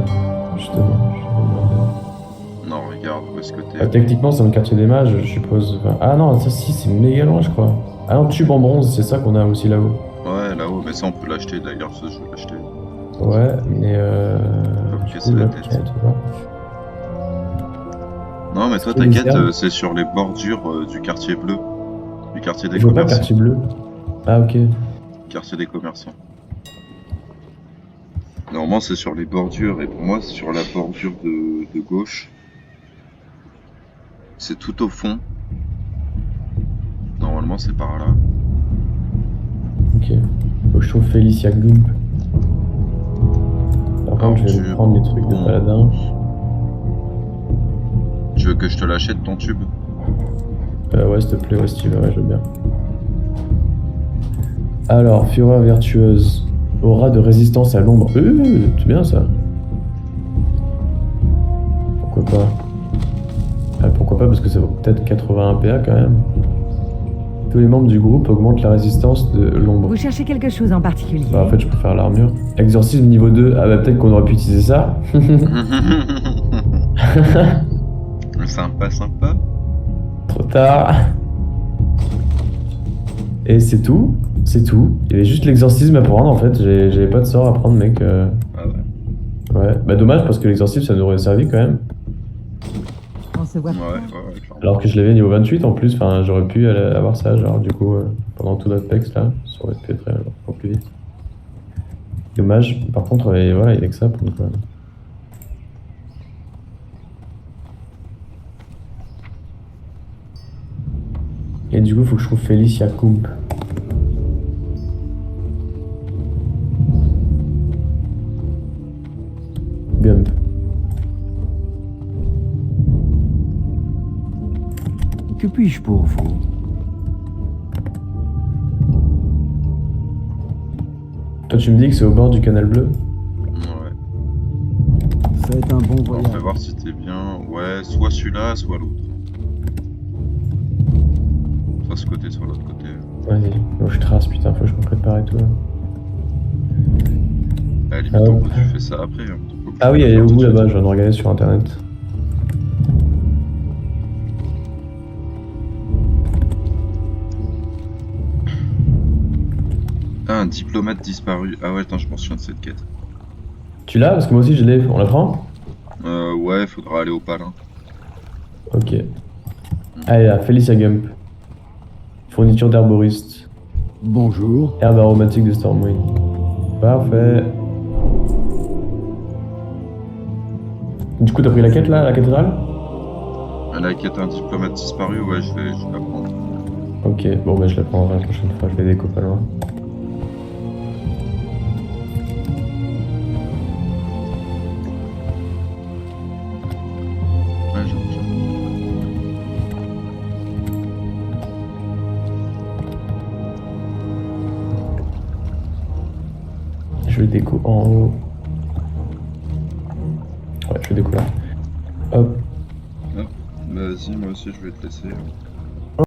justement. Je vais regarder. Non, regarde, où est-ce que t'es? Techniquement, c'est dans le quartier des mages, je suppose. Enfin, ah non, ça si, c'est méga loin, je crois. Ah non, tube en bronze, c'est ça qu'on a aussi là-haut. Ouais, là-haut, mais ça, on peut l'acheter d'ailleurs, ça, je vais l'acheter. Ouais, mais Faut me du casser coup, la là, tête. tu vois. Non, mais toi, C'est les t'inquiète, herbes. c'est sur les bordures du quartier bleu. Du quartier des Je vois pas commerçants. quartier bleu. Ah ok. Quartier des commerçants. Normalement, c'est sur les bordures, et pour moi, c'est sur la bordure de gauche. C'est tout au fond. Normalement, c'est par là. Ok. Faut que je trouve Félicia Gump. Par contre, je vais tu- me prendre les trucs de bon. paladin. Tu veux que je te l'achète, ton tube? Ouais, s'il te plaît, ouais, si tu veux, ouais, je veux bien. Alors, fureur vertueuse. Aura de résistance à l'ombre. C'est bien ça. Pourquoi pas? Ah, pourquoi pas? Parce que ça vaut peut-être 81 PA quand même. Tous les membres du groupe augmentent la résistance de l'ombre. Vous cherchez quelque chose en particulier? Bah, en fait, je peux faire l'armure. Exorcisme niveau 2. Ah, bah, peut-être qu'on aurait pu utiliser ça. Sympa, sympa. Trop tard. Et c'est tout. C'est tout. Il y avait juste l'exorcisme à prendre en fait. J'avais pas de sort à prendre, mec. Ah ouais. Ouais. Bah, dommage parce que l'exorcisme ça nous aurait servi quand même. On se voit. Ouais, clairement. Alors que je l'avais niveau 28 en plus. Enfin, j'aurais pu avoir ça, genre, du coup, pendant tout notre pex là. Ça aurait pu être encore plus vite. Dommage. Par contre, voilà, il est que ça pour nous quand même. Et du coup, faut que je trouve Félicia Gump. Gump. Que puis-je pour vous? Toi, tu me dis que c'est au bord du canal bleu? Ouais. Faites un bon Alors, voyage. fais voir si t'es bien. Ouais, soit celui-là, soit l'autre. Soit ce côté, soit l'autre côté. Vas-y. Moi, je trace, putain, faut que je me prépare et tout. Là. À la limite, Ah en ouais. gros, tu fais ça après. Hein. Ah oui, elle est où là-bas? Je viens de regarder sur internet. Ah, un diplomate disparu. Ah ouais, attends, je m'en souviens de cette quête. Tu l'as? Parce que moi aussi je l'ai. On la prend? Ouais, faudra aller au palin. Ok. Allez là, Félicia Gump. Fourniture d'herboriste. Bonjour. Herbe aromatique de Stormwind. Parfait. Du coup, t'as pris la quête là, la cathédrale? La quête un diplomate disparu, ouais, je vais la prendre. Ok, bon bah je la prendrai la prochaine fois, je vais déco pas loin. Ouais, j'ai. Je vais déco en haut. Ouais, je vais déco là. Hop. Vas-y, moi aussi, je vais te laisser.